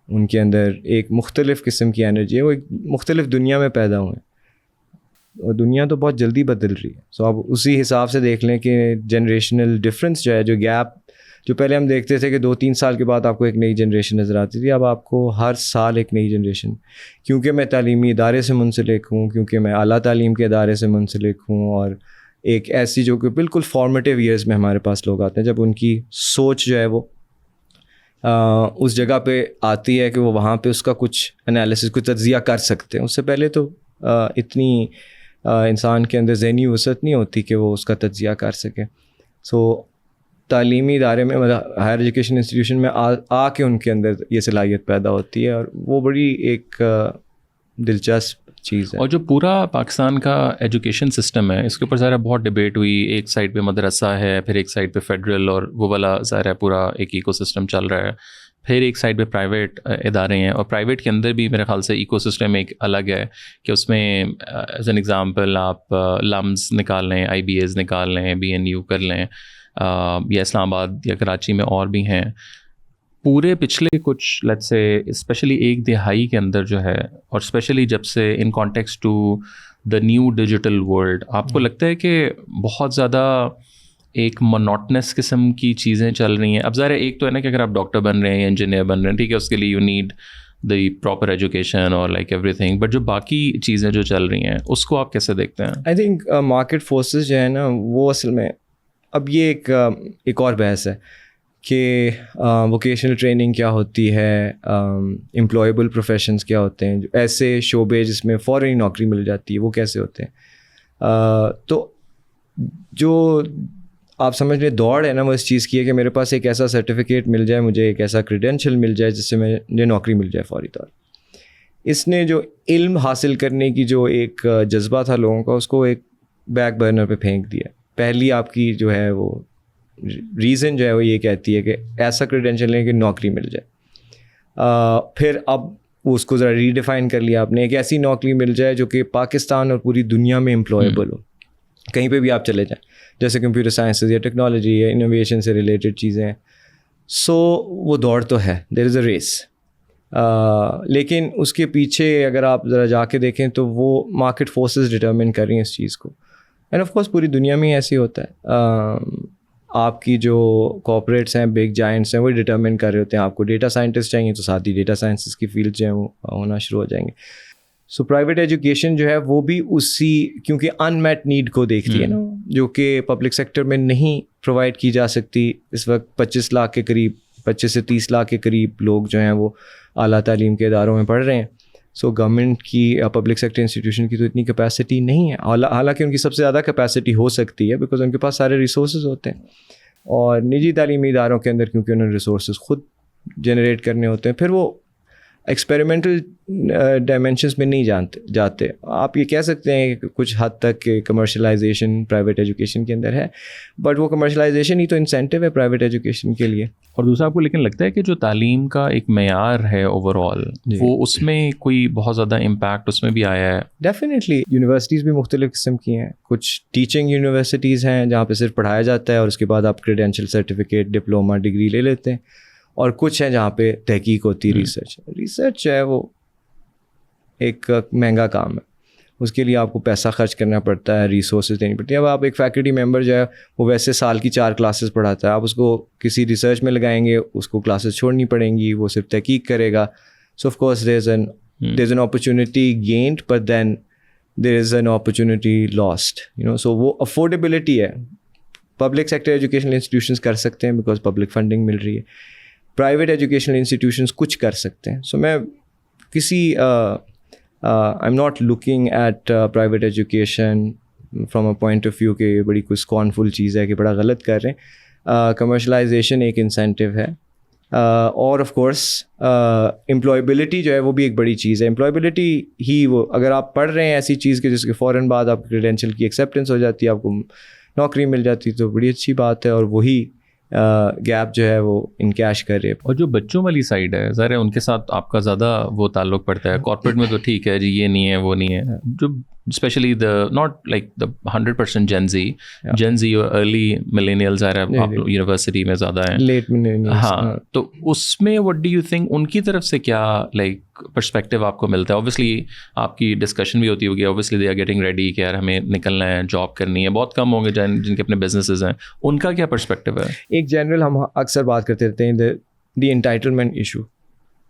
ان کے اندر ایک مختلف قسم کی انرجی ہے. وہ ایک مختلف دنیا میں پیدا ہوئے ہیں, اور دنیا تو بہت جلدی بدل رہی ہے. سو آپ اسی حساب سے دیکھ لیں کہ جنریشنل ڈفرینس جو ہے, جو گیپ, جو پہلے ہم دیکھتے تھے کہ 2-3 سال کے بعد آپ کو ایک نئی جنریشن نظر آتی تھی, اب آپ کو ہر سال ایک نئی جنریشن. کیونکہ میں تعلیمی ادارے سے منسلک ہوں, کیونکہ میں اعلیٰ تعلیم کے ادارے سے منسلک ہوں, اور ایک ایسی جو کہ بالکل فارمیٹیو ایئرز میں ہمارے پاس لوگ آتے ہیں جب ان کی سوچ جو ہے وہ اس جگہ پہ آتی ہے کہ وہ وہاں پہ اس کا کچھ انالیسس, کچھ تجزیہ کر سکتے ہیں. اس سے پہلے تو اتنی انسان کے اندر ذہنی وسعت نہیں ہوتی کہ وہ اس کا تجزیہ کر سکے. سو تعلیمی ادارے میں, مطلب ہائر ایجوکیشن انسٹیٹیوشن میں آ کے ان کے اندر یہ صلاحیت پیدا ہوتی ہے, اور وہ بڑی ایک دلچسپ چیز ہے. اور جو پورا پاکستان کا ایجوکیشن سسٹم ہے, اس کے اوپر ظاہر بہت ڈبیٹ ہوئی. ایک سائڈ پہ مدرسہ ہے, پھر ایک سائڈ پہ فیڈرل, اور وہ والا ظاہر ہے پورا ایک ایکو سسٹم چل رہا ہے. پھر ایک سائڈ پہ پرائیویٹ ادارے ہیں, اور پرائیویٹ کے اندر بھی میرے خیال سے ایکو سسٹم ایک الگ ہے کہ اس میں ایز این ایگزامپل آپ لمز نکال لیں, آئی بی ایز نکال لیں, BNU کر لیں, یا اسلام آباد یا کراچی میں اور بھی ہیں. پورے پچھلے کچھ لیٹس سے اسپیشلی ایک دہائی کے اندر جو ہے, اور اسپیشلی جب سے in context to the new digital world, آپ کو لگتا ہے کہ بہت زیادہ ایک مونوٹنس قسم کی چیزیں چل رہی ہیں؟ اب ظاہر ایک تو ہے نا کہ اگر آپ ڈاکٹر بن رہے ہیں یا انجینئر بن رہے ہیں, ٹھیک ہے, اس کے لیے you need the proper education اور لائک ایوری تھنگ, بٹ جو باقی چیزیں جو چل رہی ہیں اس کو آپ کیسے دیکھتے ہیں؟ آئی تھنک مارکیٹ فورسز جو ہے نا وہ اصل میں اب یہ ایک اور بحث ہے کہ ووکیشنل ٹریننگ کیا ہوتی ہے, امپلائیبل پروفیشنز کیا ہوتے ہیں, ایسے شعبے جس میں فوراً نوکری مل جاتی ہے وہ کیسے ہوتے ہیں. تو جو آپ سمجھ لیں دوڑ ہے نا وہ اس چیز کی ہے کہ میرے پاس ایک ایسا سرٹیفکیٹ مل جائے, مجھے ایک ایسا کریڈینشیل مل جائے جس سے مجھے نوکری مل جائے فوری طور. اس نے جو علم حاصل کرنے کی جو ایک جذبہ تھا لوگوں کا, اس کو ایک بیک برنر پہ پھینک دیا. پہلی آپ کی جو ہے وہ ریزن جو ہے وہ یہ کہتی ہے کہ ایسا کریڈینشیل لیں کہ نوکری مل جائے. پھر اب اس کو ذرا ریڈیفائن کر لیا آپ نے, ایک ایسی نوکری مل جائے جو کہ پاکستان اور پوری دنیا میں امپلائیبل ہو, کہیں پہ بھی آپ چلے جائیں, جیسے کمپیوٹر سائنسز یا ٹیکنالوجی یا انوویشن سے ریلیٹڈ چیزیں ہیں. سو وہ دوڑ تو ہے, دیر از اے ریس. لیکن اس کے پیچھے اگر آپ ذرا جا کے دیکھیں تو وہ مارکیٹ فورسز ڈٹرمن کر رہی ہیں اس چیز کو. اینڈ آف کورس پوری دنیا میں ہی ایسے ہوتا ہے. آپ کی جو کارپوریٹس ہیں, بگ جائنٹس ہیں, وہ ڈٹرمن کر رہے ہوتے ہیں آپ کو ڈیٹا سائنٹسٹ چاہیے تو ساتھ ہی ڈیٹا سائنسز کی فیلڈ جو ہیں وہ ہونا شروع ہو جائیں گے. سو پرائیویٹ ایجوکیشن جو ہے وہ بھی اسی, کیونکہ ان میٹ نیڈ کو دیکھتی ہے نا, جو کہ پبلک سیکٹر میں نہیں پرووائڈ کی جا سکتی. اس وقت 25 لاکھ کے قریب, 25 سے 30 لاکھ کے قریب لوگ جو ہیں وہ اعلیٰ تعلیم کے اداروں میں پڑھ رہے ہیں. سو گورنمنٹ کی پبلک سیکٹر انسٹیٹیوشن کی تو اتنی کیپیسٹی نہیں ہے, حالانکہ ان کی سب سے زیادہ کیپیسٹی ہو سکتی ہے بیکاز ان کے پاس سارے ریسورسز ہوتے ہیں. اور نجی تعلیمی اداروں کے اندر کیونکہ انہوں نے ریسورسز خود جنریٹ کرنے ہوتے ہیں, پھر وہ ایکسپیریمنٹل ڈائمینشنس میں نہیں جاتے. آپ یہ کہہ سکتے ہیں کہ کچھ حد تک کہ کمرشلائزیشن پرائیویٹ ایجوکیشن کے اندر ہے, بٹ وہ کمرشلائزیشن ہی تو انسینٹیو ہے پرائیویٹ ایجوکیشن کے لیے. اور دوسرا آپ کو لیکن لگتا ہے کہ جو تعلیم کا ایک معیار ہے اوور آل, وہ اس میں کوئی بہت زیادہ امپیکٹ اس میں بھی آیا ہے؟ ڈیفینیٹلی. یونیورسٹیز بھی مختلف قسم کی ہیں. کچھ ٹیچنگ یونیورسٹیز ہیں جہاں پہ صرف پڑھایا جاتا ہے اور اس کے بعد آپ کریڈینشیل سرٹیفکیٹ, ڈپلوما, ڈگری لے لیتے ہیں. اور کچھ ہیں جہاں پہ تحقیق ہوتی ہے, ریسرچ جو ہے وہ ایک مہنگا کام ہے. اس کے لیے آپ کو پیسہ خرچ کرنا پڑتا ہے, ریسورسز دینی پڑتی ہے. اب آپ ایک فیکلٹی ممبر جو ہے وہ ویسے سال کی 4 کلاسز پڑھاتا ہے, آپ اس کو کسی ریسرچ میں لگائیں گے, اس کو کلاسز چھوڑنی پڑیں گی, وہ صرف تحقیق کرے گا. So of course there is an opportunity gained, but then there is an opportunity lost, so وہ افورڈیبلٹی ہے. پبلک سیکٹر ایجوکیشنل انسٹیٹیوشنس کر سکتے ہیں بیکاز پبلک فنڈنگ مل رہی ہے. پرائیویٹ ایجوکیشنل انسٹیٹیوشنس کچھ کر سکتے ہیں. سو میں کسی I am not looking at private education from a point of view کہ یہ بڑی کوئی سکونفل چیز ہے کہ بڑا غلط کر رہے ہیں. کمرشلائزیشن ایک انسینٹیو ہے, اور آف کورس امپلائیبلٹی جو ہے وہ بھی ایک بڑی چیز ہے. امپلائیبلٹی ہی وہ اگر آپ پڑھ رہے ہیں ایسی چیز کے جس کے فوراً بعد آپ کریڈینشیل کی ایکسیپٹنس ہو جاتی ہے, آپ کو نوکری مل جاتی, تو بڑی اچھی بات ہے. اور وہی گیپ جو ہے وہ انکیش کر رہے. اور جو بچوں والی سائڈ ہے ظاہر ہے ان کے ساتھ آپ کا زیادہ وہ تعلق پڑتا ہے. کارپوریٹ میں تو ٹھیک ہے جی, یہ نہیں ہے وہ نہیں ہے, جو especially the not like the 100% Gen Z اور ارلی ملینیل ظاہر ہے آپ یونیورسٹی میں زیادہ ہیں, لیٹ ملینیل. ہاں, تو اس میں what do you think in کی طرف سے کیا لائک پرسپیکٹیو آپ کو ملتا ہے؟ اوبیسلی آپ کی ڈسکشن بھی ہوتی ہوگی, obviously they are getting ready کہ یار ہمیں نکلنا ہے, جاب کرنی ہے. بہت کم ہوں گے جن کے اپنے بزنسز ہیں, ان کا کیا پرسپیکٹیو ہے؟ ایک جنرل ہم اکثر بات کرتے رہتے ہیں دی انٹائٹلمنٹ ایشو.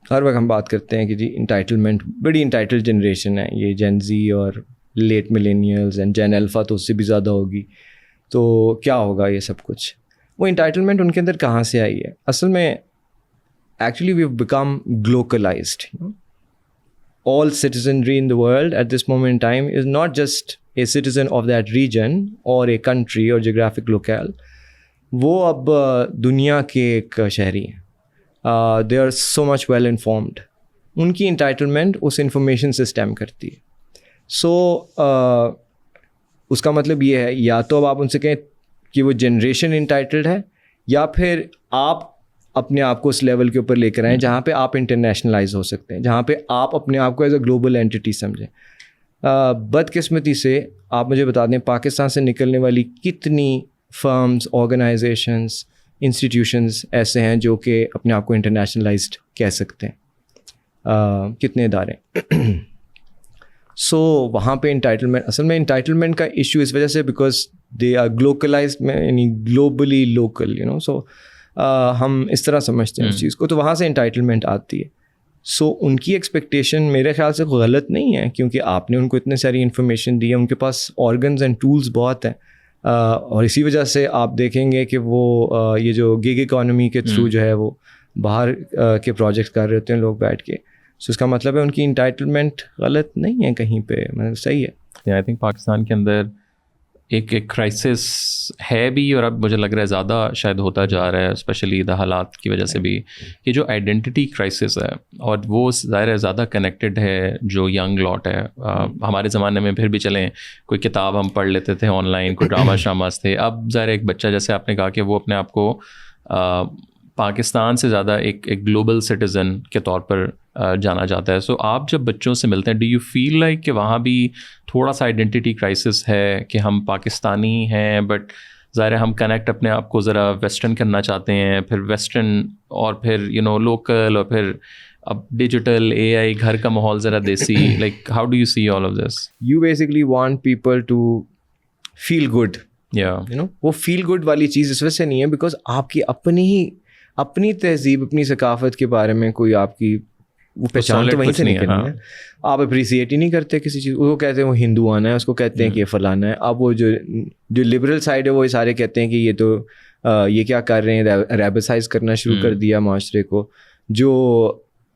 ہر وقت ہم بات کرتے ہیں کہ جی انٹائٹلمنٹ, بڑی انٹائٹلڈ جنریشن ہے یہ جین زی اور لیٹ ملینیلز اینڈ جین الفا, تو اس سے بھی زیادہ ہوگی. تو کیا ہوگا یہ سب کچھ؟ وہ انٹائٹلمنٹ ان کے اندر کہاں سے آئی ہے؟ اصل میں actually we have become glocalized. All citizenry in the world at this moment in time is not just a citizen of that region or a country or geographic locale, وہ اب دنیا کے ایک شہری ہیں. They are so much well informed. ان کی انٹائٹلمنٹ اس انفارمیشن سے اسٹیم کرتی ہے. سو اس کا مطلب یہ ہے یا تو اب آپ ان سے کہیں کہ وہ جنریشن انٹائٹلڈ ہے, یا پھر آپ اپنے آپ کو اس لیول کے اوپر لے کر آئیں جہاں پہ آپ انٹرنیشنلائز ہو سکتے ہیں, جہاں پہ آپ اپنے آپ کو ایز اے گلوبل اینٹی سمجھیں. بدقسمتی سے آپ مجھے بتا دیں پاکستان سے نکلنے والی کتنی فرمز, آرگنائزیشنز, انسٹیٹیوشنز ایسے ہیں جو کہ اپنے آپ کو انٹرنیشنلائزڈ کہہ سکتے ہیں, کتنے ادارے. سو وہاں پہ انٹائٹلمنٹ, اصل میں انٹائٹلمنٹ کا ایشو اس وجہ سے بیکاز دے آر گلوکلائزڈ, یعنی گلوبلی لوکل, سو ہم اس طرح سمجھتے ہیں اس چیز کو, تو وہاں سے انٹائٹلمنٹ آتی ہے. سو ان کی ایکسپیکٹیشن میرے خیال سے غلط نہیں ہے, کیونکہ آپ نے ان کو اتنے ساری انفارمیشن دی ہے, ان کے پاس آرگنز اینڈ ٹولز بہت ہیں, اور اسی وجہ سے آپ دیکھیں گے کہ وہ یہ جو گیگ اکانومی کے تھرو جو ہے وہ باہر کے پروجیکٹ کر رہے ہوتے ہیں لوگ بیٹھ کے. سو اس کا مطلب ہے ان کی انٹائٹلمنٹ غلط نہیں ہے کہیں پہ, مطلب صحیح ہے. آئی تھنک پاکستان کے اندر ایک کرائسس ہے بھی, اور اب مجھے لگ رہا ہے زیادہ شاید ہوتا جا رہا ہے, اسپیشلی حالات کی وجہ سے بھی, کہ جو آئیڈینٹی کرائسس ہے, اور وہ ظاہر ہے زیادہ کنیکٹڈ ہے جو ینگ لاٹ ہے. ہمارے زمانے میں پھر بھی چلیں کوئی کتاب ہم پڑھ لیتے تھے آن لائن, کوئی ڈرامہ شاماز تھے. اب ظاہر ایک بچہ, جیسے آپ نے کہا کہ وہ اپنے آپ کو پاکستان سے زیادہ ایک گلوبل سٹیزن کے طور پر جانا جاتا ہے. سو آپ جب بچوں سے ملتے ہیں, ڈو یو فیل لائک کہ وہاں بھی تھوڑا سا آئیڈینٹی کرائسس ہے کہ ہم پاکستانی ہیں بٹ ظاہر ہے ہم کنیکٹ اپنے آپ کو ذرا ویسٹرن کرنا چاہتے ہیں, پھر ویسٹرن اور پھر لوکل, اور پھر اب ڈیجیٹل, اے آئی, گھر کا ماحول ذرا دیسی, like how do you see all of this? You basically want people to feel good, وہ فیل گڈ والی چیز اس وجہ سے نہیں ہے بیکاز آپ کی اپنی تہذیب, اپنی ثقافت کے بارے میں کوئی آپ کی وہ پہچان تو وہیں سے نکلنی ہے. آپ اپریسیٹ ہی نہیں کرتے کسی چیز کو, کہتے ہیں وہ ہندوانہ ہے, اس کو کہتے ہیں کہ یہ فلانا ہے. اب وہ جو لبرل سائڈ ہے وہ سارے کہتے ہیں کہ یہ تو یہ کیا کر رہے ہیں, ریبسائز کرنا شروع کر دیا معاشرے کو. جو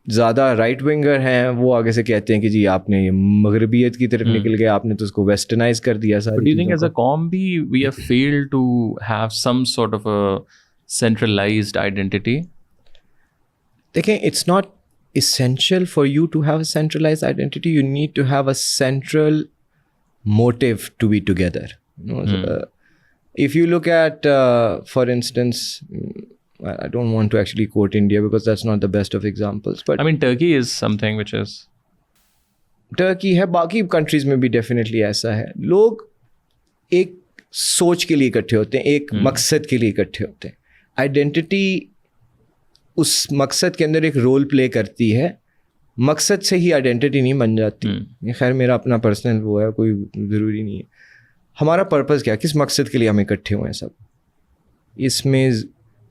زیادہ رائٹ ونگر ہیں وہ آگے سے کہتے ہیں کہ جی آپ نے یہ مغربیت کی طرف نکل گئے, آپ نے تو اس کو ویسٹرنائز کر دیا ساری چیزوں کو. ایز اے قوم بھی we have failed to have some sort of centralized identity? دیکھیں, it's not essential for you to have a centralized identity. You need to have a central motive to be together. If you look at, for instance, I don't want to actually quote India because that's not the best of examples. But I mean, Turkey is something which is... Turkey ہے, باقی countries میں بھی definitely ایسا ہے. لوگ ایک سوچ کے لیے اکٹھے ہوتے ہیں, ایک مقصد کے لیے اکٹھے ہوتے ہیں. آئیڈینٹی اس مقصد کے اندر ایک رول پلے کرتی ہے, مقصد سے ہی آئیڈینٹی نہیں بن جاتی. خیر میرا اپنا پرسنل وہ ہے, کوئی ضروری نہیں ہے. ہمارا پرپز کیا, کس مقصد کے لیے ہم اکٹھے ہوئے ہیں سب. اس میں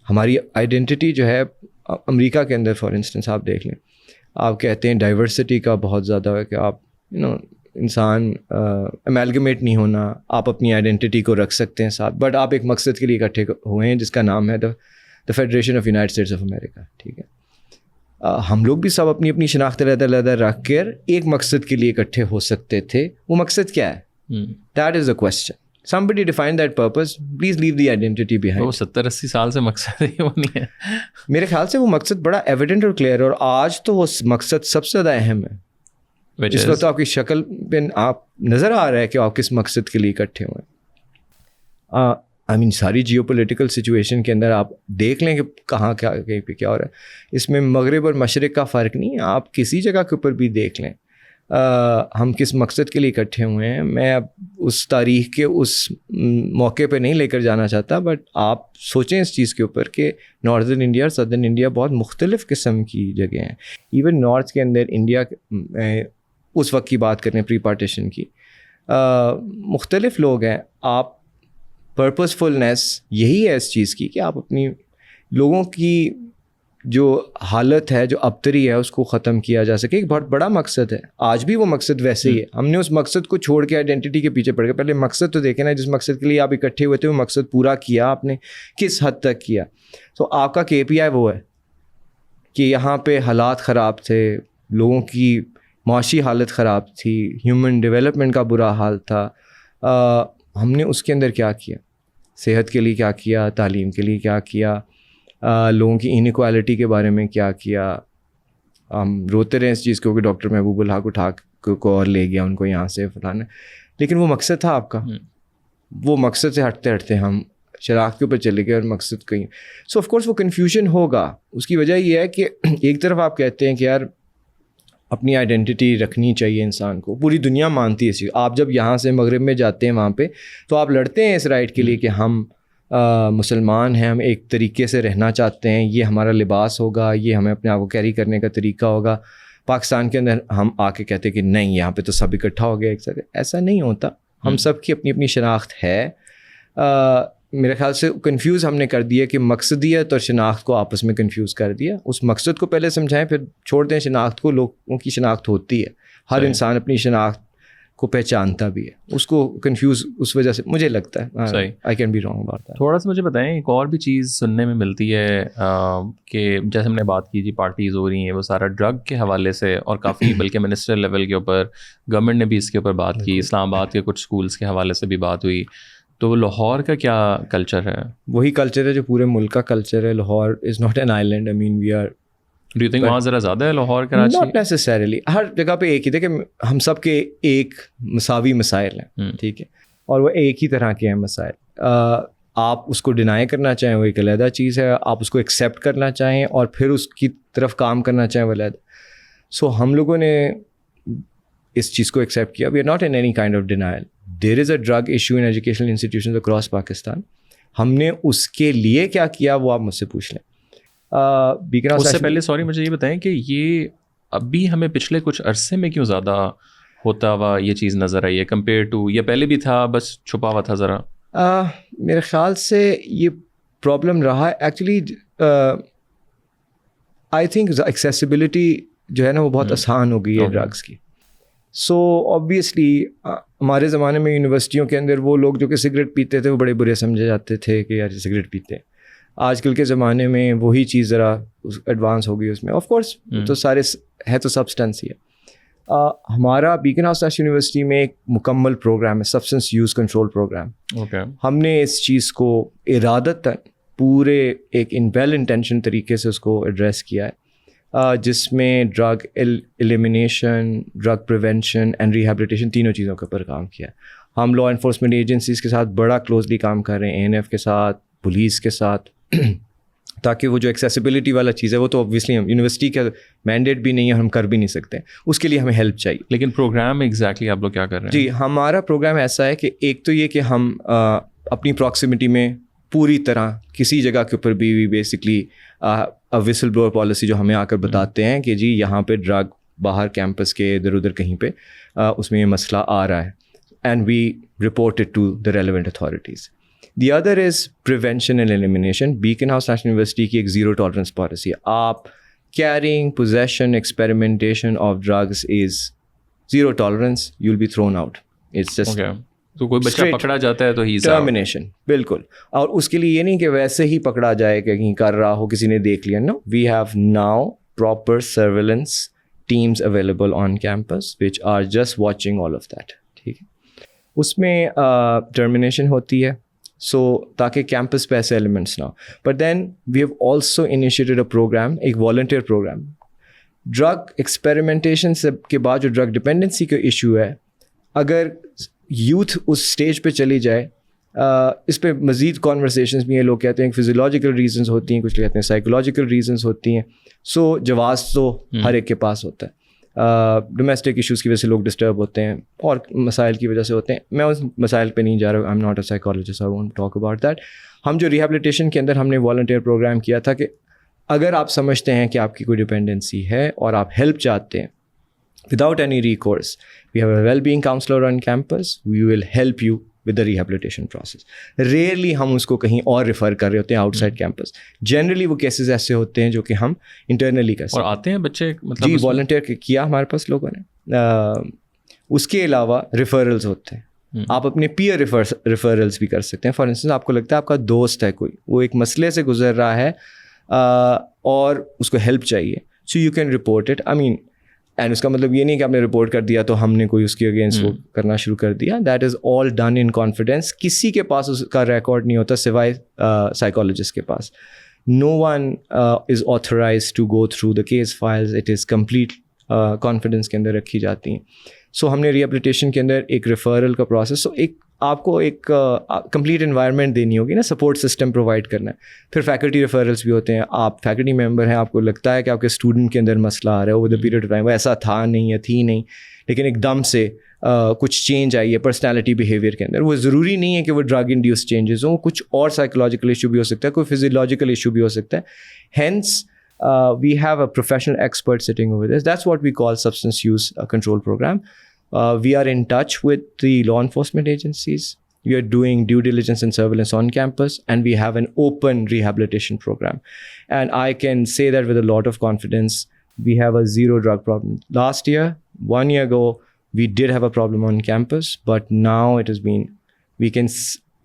ہماری آئیڈینٹی جو ہے, امریکہ کے اندر فار انسٹنس آپ دیکھ لیں, آپ کہتے ہیں ڈائیورسٹی کا بہت زیادہ ہے کہ آپ انسان امیلگمیٹ نہیں ہونا, آپ اپنی آئیڈینٹی کو رکھ سکتے ہیں ساتھ, بٹ آپ ایک مقصد کے لیے اکٹھے ہوئے ہیں جس کا نام ہے the federation of United States of America. ٹھیک ہے, ہم لوگ بھی سب اپنی اپنی شناخت علیحدہ رکھ کر ایک مقصد کے لیے اکٹھے ہو سکتے تھے. وہ مقصد کیا ہے؟ That is the question. Somebody define that purpose. Please leave the identity behind. وہ 70-80 سال سے مقصد ہی وہ نہیں ہے. میرے خیال سے وہ مقصد بڑا ایویڈنٹ اور کلیئر ہے, اور آج تو وہ مقصد سب سے زیادہ اہم ہے. اس وقت آپ کی شکل پہ آپ نظر آ رہا ہے کہ آپ کس مقصد کے لیے اکٹھے ہوئے ہیں. آئی مین ساری جیو پولیٹیکل سچویشن کے اندر آپ دیکھ لیں کہ کہاں کہیں پہ کیا ہو رہا ہے. اس میں مغرب اور مشرق کا فرق نہیں ہے, آپ کسی جگہ کے اوپر بھی دیکھ لیں ہم کس مقصد کے لیے اکٹھے ہوئے ہیں. میں اب اس تاریخ کے اس موقع پہ نہیں لے کر جانا چاہتا, بٹ آپ سوچیں اس چیز کے اوپر کہ ناردرن انڈیا اور سدرن انڈیا بہت مختلف قسم کی جگہ ہیں. ایون نارتھ کے اندر انڈیا اس وقت کی بات کریں پری پارٹیشن کی, مختلف لوگ ہیں. آپ پرپزفلنیس یہی ہے اس چیز کی کہ آپ اپنی لوگوں کی جو حالت ہے, جو ابتری ہے, اس کو ختم کیا جا سکے. ایک بہت بڑا مقصد ہے, آج بھی وہ مقصد ویسے ہی ہے. ہم نے اس مقصد کو چھوڑ کے آئیڈینٹی کے پیچھے پڑ گئے. پہلے مقصد تو دیکھیں نا, جس مقصد کے لیے آپ اکٹھے ہوئے تھے وہ مقصد پورا کیا آپ نے, کس حد تک کیا. تو آپ کا KPI وہ ہے کہ یہاں پہ حالات خراب تھے, لوگوں کی معاشی حالت خراب تھی, ہیومن ڈیولپمنٹ کا برا حال تھا. ہم نے اس کے اندر کیا کیا, صحت کے لیے کیا کیا, تعلیم کے لیے کیا کیا, لوگوں کی انیکوالٹی کے بارے میں کیا کیا. ہم روتے رہے اس چیز کو کہ ڈاکٹر محبوب الحق اٹھا کو اور لے گیا ان کو یہاں سے فلانا, لیکن وہ مقصد تھا آپ کا. وہ مقصد سے ہٹتے ہٹتے ہم شناخت کے اوپر چلے گئے اور مقصد کہیں. سو آف کورس وہ کنفیوژن ہوگا. اس کی وجہ یہ ہے کہ ایک طرف آپ کہتے ہیں کہ یار اپنی آئیڈینٹی رکھنی چاہیے انسان کو, پوری دنیا مانتی ہے اسی. آپ جب یہاں سے مغرب میں جاتے ہیں وہاں پہ تو آپ لڑتے ہیں اس رائٹ کے لیے کہ ہم مسلمان ہیں, ہم ایک طریقے سے رہنا چاہتے ہیں, یہ ہمارا لباس ہوگا, یہ ہمیں اپنے آپ کو کیری کرنے کا طریقہ ہوگا. پاکستان کے اندر ہم آ کے کہتے ہیں کہ نہیں یہاں پہ تو سب اکٹھا ہو گیا ایک ساتھ. ایسا نہیں ہوتا. ہم سب کی اپنی اپنی شناخت ہے. میرے خیال سے کنفیوز ہم نے کر دیا کہ مقصدیت اور شناخت کو آپس میں کنفیوز کر دیا. اس مقصد کو پہلے سمجھائیں, پھر چھوڑ دیں شناخت کو. لوگوں کی شناخت ہوتی ہے, ہر انسان اپنی شناخت کو پہچانتا بھی ہے, اس کو کنفیوز اس وجہ سے مجھے لگتا ہے. I can be wrong about that. تھوڑا سا مجھے بتائیں, ایک اور بھی چیز سننے میں ملتی ہے کہ جیسے ہم نے بات کی جی پارٹیز ہو رہی ہیں, وہ سارا ڈرگ کے حوالے سے, اور کافی بلکہ منسٹر لیول کے اوپر گورنمنٹ نے بھی اس کے اوپر بات کی, اسلام آباد کے کچھ اسکولس کے حوالے سے بھی بات ہوئی. تو لاہور کا کیا کلچر ہے؟ وہی کلچر ہے جو پورے ملک کا کلچر ہے. Lahore is not an island. I mean we are. Do you think وہاں ذرا زیادہ ہے لاہور کراچی؟ Not necessarily. ہر جگہ پہ ایک ہی تھے کہ ہم سب کے ایک مساوی مسائل ہیں, ٹھیک ہے, اور وہ ایک ہی طرح کے ہیں مسائل. آپ اس کو ڈینائی کرنا چاہیں وہ ایک علیحدہ چیز ہے, آپ اس کو ایکسیپٹ کرنا چاہیں اور پھر اس کی طرف کام کرنا چاہیں وہ علیحدہ. سو ہم لوگوں نے اس چیز کو ایکسیپٹ کیا. We are not in any kind of denial. There is a drug issue in educational institutions across Pakistan. ہم نے اس کے لیے کیا کیا وہ آپ مجھ سے پوچھ لیں. اس سے پہلے سوری مجھے یہ بتائیں کہ یہ ابھی ہمیں پچھلے کچھ عرصے میں کیوں زیادہ ہوتا ہوا یہ چیز نظر آئی ہے کمپیئر ٹو, یہ پہلے بھی تھا بس چھپا ہوا تھا ذرا؟ میرے خیال سے یہ پرابلم رہا ایکچولی. آئی تھنک ایکسیسیبلٹی جو ہے نا وہ بہت آسان ہو گئی ہے ڈرگس کی. سو آبویسلی ہمارے زمانے میں یونیورسٹیوں کے اندر وہ لوگ جو کہ سگریٹ پیتے تھے وہ بڑے برے سمجھے جاتے تھے کہ یار سگریٹ پیتے ہیں. آج کل کے زمانے میں وہی چیز ذرا ایڈوانس ہو گئی اس میں. آف کورس تو سارے ہے تو سبسٹنس ہی ہے. ہمارا بیکن ہاؤس یونیورسٹی میں ایک مکمل پروگرام ہے, سبسٹنس یوز کنٹرول پروگرام. ہم نے اس چیز کو ارادتاً پورے ایک ویل انٹینشن طریقے سے اس کو ایڈریس کیا ہے, جس میں drug elimination, drug prevention and rehabilitation تینوں چیزوں کے اوپر کام کیا ہے. ہم لا انفورسمنٹ ایجنسیز کے ساتھ بڑا کلوزلی کام کر رہے ہیں, ANF کے ساتھ, پولیس کے ساتھ, تاکہ وہ جو ایکسیسیبلٹی والا چیز ہے وہ تو اوبویسلی یونیورسٹی کا مینڈیٹ بھی نہیں ہے, ہم کر بھی نہیں سکتے, اس کے لیے ہمیں ہیلپ چاہیے. لیکن پروگرام ایگزیکٹلی آپ لوگ کیا کر رہے ہیں؟ جی ہمارا پروگرام ایسا ہے کہ ایک تو یہ کہ ہم اپنی پراکسیمٹی میں پوری طرح کسی جگہ کے اوپر بھی بیسکلی وسل بلوور پالیسی جو ہمیں آ کر بتاتے ہیں کہ جی یہاں پہ ڈرگ باہر کیمپس کے ادھر ادھر کہیں پہ اس میں یہ مسئلہ آ رہا ہے, and we report it to the relevant authorities. The other is prevention and elimination. Beaconhouse National University کی ایک زیرو ٹالرنس پالیسی ہے. آپ carrying, possession, experimentation of drugs is zero tolerance, you will be thrown out. It's just تو کوئی بچہ پکڑا جاتا ہے تو ہی ٹرمینیشن. بالکل. اور اس کے لیے یہ نہیں کہ ویسے ہی پکڑا جائے کہ کہیں کر رہا ہو کسی نے دیکھ لیا. No, we have now proper surveillance teams available on campus which are just watching all of that. ٹھیک ہے, اس میں ٹرمینیشن ہوتی ہے سو تاکہ کیمپس پہ ایسے ایلیمنٹس نہ ہو. But then we have also initiated a program, ایک والنٹیئر پروگرام. ڈرگ ایکسپیریمنٹیشن سے کے بعد جو ڈرگ ڈپینڈنسی کا ایشو ہے, اگر یوتھ اس اسٹیج پہ چلی جائے, اس پہ مزید کانورسیشنز بھی ہیں. لوگ کہتے ہیں کہ فزیولوجیکل ریزنز ہوتی ہیں, کچھ کہتے ہیں سائیکولوجیکل ریزنز ہوتی ہیں. سو جواز تو ہر ایک کے پاس ہوتا ہے. ڈومیسٹک ایشوز کی وجہ سے لوگ ڈسٹرب ہوتے ہیں اور مسائل کی وجہ سے ہوتے ہیں. میں اس مسائل پہ نہیں جا رہا, آئی am not a psychologist, I won't talk about that. ہم جو ریہیبلیٹیشن کے اندر ہم نے والنٹیئر پروگرام کیا تھا کہ اگر آپ سمجھتے ہیں کہ آپ کی کوئی ڈپینڈنسی ہے اور آپ ہیلپ چاہتے ہیں without any recourse, we have a well being counsellor on campus, we will help you with the rehabilitation process. Rarely ہم اس کو کہیں اور ریفر کر رہے ہوتے ہیں آؤٹ سائڈ کیمپس. جنرلی وہ کیسز ایسے ہوتے ہیں جو کہ ہم انٹرنلی کر سکتے ہیں. اور آتے ہیں بچے مطلب جی والنٹیئر کیا ہمارے پاس لوگوں نے. اس کے علاوہ ریفرلز ہوتے ہیں. آپ اپنے پیئر ریفرلز بھی کر سکتے ہیں. فار انسٹنس آپ کو لگتا ہے آپ کا دوست ہے کوئی, وہ ایک مسئلے سے گزر رہا ہے اور اس کو ہیلپ چاہیے, so you can report it. I mean and اس کا مطلب یہ نہیں کہ آپ نے رپورٹ کر دیا تو ہم نے کوئی اس کے اگینسٹ وہ کرنا شروع کر دیا. That is all done in confidence. کسی کے پاس اس کا ریکارڈ نہیں ہوتا سوائے سائیکالوجسٹ کے پاس. No one is authorize to go through the case files. It is complete confidence کے اندر رکھی جاتی ہیں. سو ہم نے ریہیبلیٹیشن کے اندر ایک ریفرل کا پروسیس, سو ایک آپ کو ایک کمپلیٹ انوائرمنٹ دینی ہوگی نا, سپورٹ سسٹم پرووائڈ کرنا ہے. پھر فیکلٹی ریفرلس بھی ہوتے ہیں, آپ فیکلٹی ممبر ہیں, آپ کو لگتا ہے کہ آپ کے اسٹوڈنٹ کے اندر مسئلہ آ رہا ہے over the period of time, وہ ایسا تھا نہیں یا تھی نہیں, لیکن ایک دم سے کچھ چینج آئی ہے پرسنالٹی بیہیویئر کے اندر. وہ ضروری نہیں ہے کہ وہ ڈرگ انڈیوس چینجز ہوں, کچھ اور سائیکولوجیکل ایشو بھی ہو سکتا ہے, کوئی فزیولوجیکل ایشو بھی ہو سکتا ہے. Hence we have a professional expert sitting over this. That's what we call substance use control program. We are in touch with the law enforcement agencies. We are doing due diligence and surveillance on campus, and we have an open rehabilitation program. And I can say that with a lot of confidence, we have a zero drug problem. Last year, 1 year ago, we did have a problem on campus, but now it has been, we can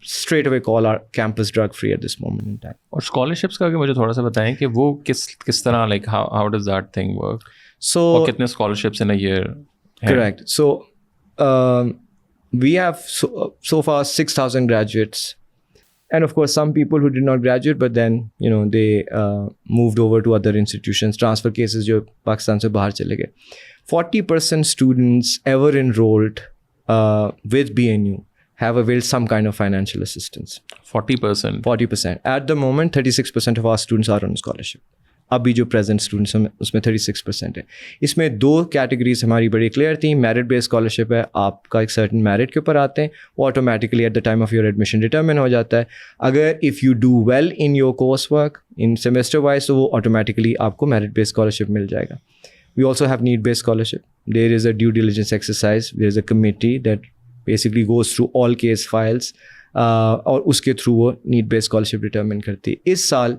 straight away call our campus drug free at this moment in time. اور scholarships کا مجھے تھوڑا سا بتائیں کہ وہ کس طرح, like how does that thing work? So اور کتنے scholarships in a year? Correct. So we have so far 6,000 graduates, and of course some people who did not graduate but then they moved over to other institutions. Transfer cases جو پاکستان سے باہر چلے گئے. 40% students ever enrolled with BNU have availed some kind of financial assistance. 40%. 40%. At the moment, 36% of our students are on scholarship. ابھی جو پریزنٹ اسٹوڈنٹس ہیں اس میں 36% ہے. اس میں 2 کیٹیگریز ہماری بڑی کلیئر تھیں. میرٹ بیس اسکالرشپ ہے, آپ کا ایک سرٹن میرٹ کے اوپر آتے ہیں, وہ automatically at the time of your admission determine ہو جاتا ہے. اگر if you do well in your course work in semester wise تو وہ آٹومیٹکلی آپ کو میرٹ بیس اسکالرشپ مل جائے گا. We also have need base scholarship. There is a due diligence exercise, there is a committee that basically goes through all case files اور اس کے تھرو وہ نیڈ بیس اسکالرشپ ڈٹرمن کرتی ہے. اس سال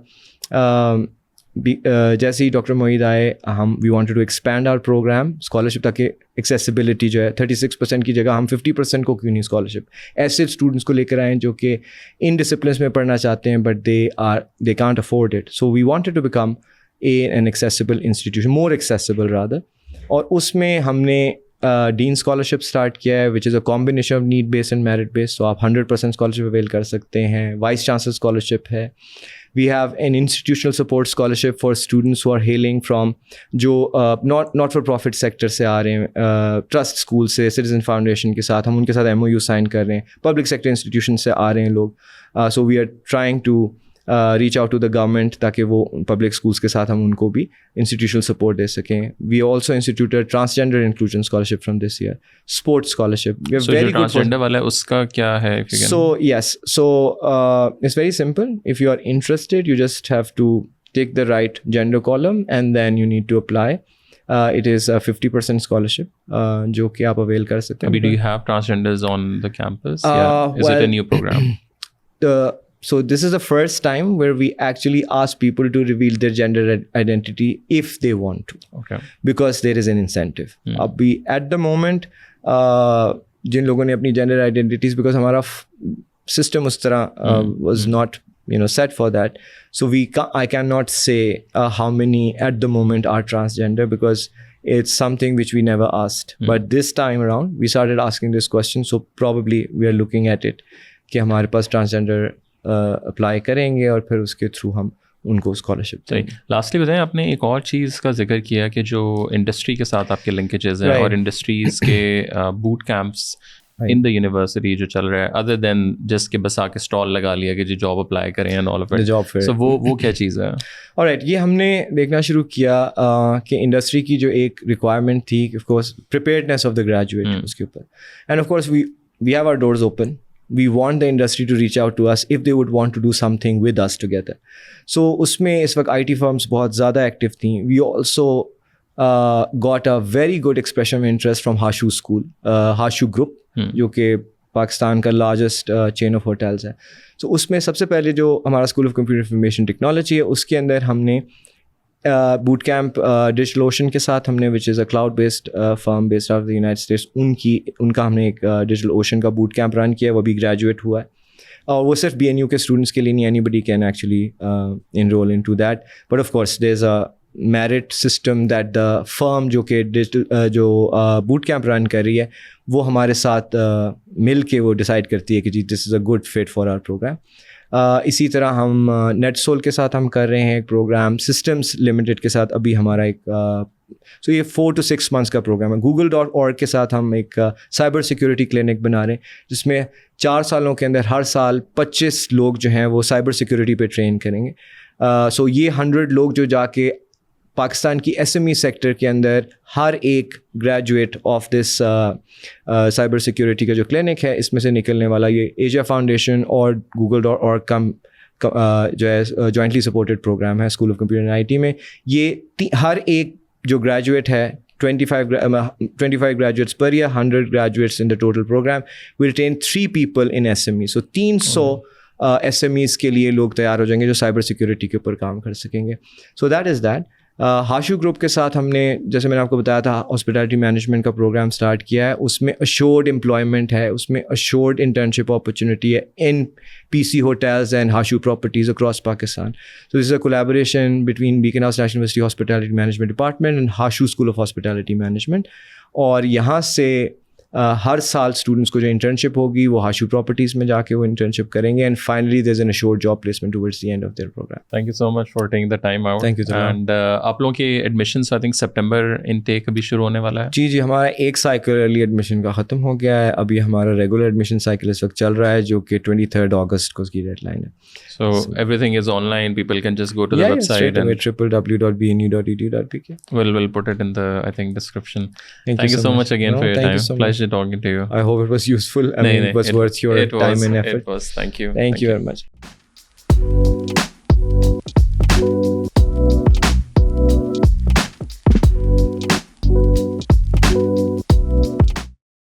جیسے ہی ڈاکٹر معید آئے, ہم we wanted to expand our programme scholarship تاکہ ایکسیسیبلٹی جو ہے 36% کی جگہ ہم 50% کو کیوں نہیں اسکالرشپ ایسے اسٹوڈنٹس کو لے کر آئیں جو کہ ان ڈسپلنس میں پڑھنا چاہتے ہیں but they can't afford it. So we wanted to become an accessible institution, more accessible rather. اور اس میں ہم نے ڈین اسکالرشپ اسٹارٹ کیا ہے which is a combination of need base and merit base. تو آپ 100% اسکالرشپ اویل کر سکتے ہیں. وائس چانسلر اسکالرشپ ہے. We have an institutional support scholarship for students who are hailing from جو ناٹ فار پروفٹ سیکٹر سے آ رہے ہیں, ٹرسٹ اسکول سے, سٹیزن فاؤنڈیشن کے ساتھ ہم ان کے ساتھ MOU سائن کر رہے ہیں, پبلک سیکٹر انسٹیٹیوشن سے آ رہے ہیں لوگ. So we are trying to reach out to the government تاکہ وہ پبلک اسکولس کے ساتھ ہم ان کو بھی انسٹیٹیوشنل سپورٹ دے سکیں. We also instituted transgender inclusion scholarship from this year, sports scholarship. Transgender والا اس کا کیا ہے؟ So yes, so it's very simple. If you are interested you just have to take the right gender column and then you need to apply. It is a 50% scholarship جو کہ آپ اویل کر سکتے ہیں. Do you have transgenders on the campus? Is it a new program? So this is the first time where we actually ask people to reveal their gender identity if they want to. Okay. Because there is an incentive. Abhi at the moment jin logon ne apni gender identities, because hamara system us tarah was not set for that. So I cannot say how many at the moment are transgender because it's something which we never asked. But this time around we started asking this question, so probably we are looking at it کہ ہمارے پاس ٹرانسجینڈر اپلائی کریں گے اور پھر اس کے تھرو ہم ان کو اسکالرشپ دیں گے. لاسٹلی بتائیں, آپ نے ایک اور چیز کا ذکر کیا کہ جو انڈسٹری کے ساتھ آپ کے لنکیجز ہیں اور انڈسٹریز کے boat campus in the university جو چل رہا ہے, ادر دین جس کے بس آ کے اسٹال لگا لیا کہ جی جاب اپلائی کریں and all of it, job fair. So وہ کیا چیز ہے؟ آلرائٹ, یہ ہم نے دیکھنا شروع کیا کہ انڈسٹری کی جو ایک ریکوائرمنٹ تھی of course preparedness of the graduate اس کے اوپر, and of course we have our doors open. We want the industry to reach out to us if they would want to do something with us together. So اس میں اس وقت IT firms بہت زیادہ ایکٹیو تھیں. We also got a very good expression of interest from Hashu School, Hashu Group, جو کہ پاکستان کا لارجسٹ چین آف ہوٹلز ہے. So اس میں سب سے پہلے جو ہمارا school of computer information technology ہے اس کے اندر ہم نے بوٹ کیمپ ڈیجیٹل اوشن کے ساتھ ہم نے which is a cloud based firm based of the United States, ان کا ہم نے ایک ڈیجیٹل اوشن کا بوٹ کیمپ رن کیا. وہ بھی گریجویٹ ہوا ہے اور وہ صرف BNU کے اسٹوڈنٹس کے لیے نہیں, anybody can actually enroll into that. But of course there is a merit system that the firm جو کہ ڈیجیٹل جو بوٹ کیمپ رن کر رہی ہے وہ ہمارے ساتھ مل کے وہ ڈیسائڈ کرتی ہے کہ جی this is a good fit for our program. اسی طرح ہم نیٹ سول کے ساتھ ہم کر رہے ہیں ایک پروگرام, سسٹمس لمیٹڈ کے ساتھ ابھی ہمارا ایک سو یہ 4 to 6 months کا پروگرام ہے. Google.org کے ساتھ ہم ایک سائبر سیکورٹی کلینک بنا رہے ہیں جس میں 4 سالوں کے اندر ہر سال 25 لوگ جو ہیں وہ سائبر سیکورٹی پہ ٹرین کریں گے. سو یہ 100 لوگ جو جا کے پاکستان کی SME سیکٹر کے اندر ہر ایک graduate of this cyber security کا جو کلینک ہے اس میں سے نکلنے والا, یہ ایجیا فاؤنڈیشن اور Google.org کا جو ہے جوائنٹلی سپورٹڈ پروگرام ہے School of computer and IT میں. یہ ہر ایک جو گریجویٹ ہے 25 graduates per year, 100 graduates in the total program. We retain 3 people in SME. So 300 SMEs کے لیے لوگ تیار ہو جائیں گے جو سائبر سیکورٹی کے اوپر کام کر سکیں گے. So that is that. Hashoo group کے ساتھ ہم نے, جیسے میں نے آپ کو بتایا تھا, ہاسپٹیلٹی مینجمنٹ کا پروگرام اسٹارٹ کیا ہے. اس میں اشورڈ امپلائمنٹ ہے, اس میں اشورڈ انٹرنشپ اپرچونیٹی ہے ان PC hotels and Hashoo properties across Pakistan. So this is a collaboration between Beacon House National University Hospitality Management Department and Hashu School of Hospitality Management. اور یہاں سے ہر سال اسٹوڈنٹس کو جو انٹرنشپ ہوگی وہ ہاشو پراپرٹیز میں جا کے وہ انٹرنشپ کریں گے, and finally there is an assured job placement towards the end of their programme. Thank you so much for taking the time out. Thank you. اینڈ آپ لوگوں کے admissions I think September intake ابھی شروع ہونے والا ہے. جی ہمارا ایک سائیکل ارلی ایڈمیشن کا ختم ہو گیا ہے. ابھی ہمارا ریگولر ایڈمیشن سائیکل اس وقت چل رہا ہے جو کہ 23 اگست کو اس کی ڈیڈ لائن ہے. So everything is online. People can just go to the website and www.bnu.edu.pk. We'll put it in the, I think, description. Thank you so much again for your time. Pleasure talking to you. I hope it was useful. I mean, it was worth your time and effort. It was. Thank you. Thank you very much.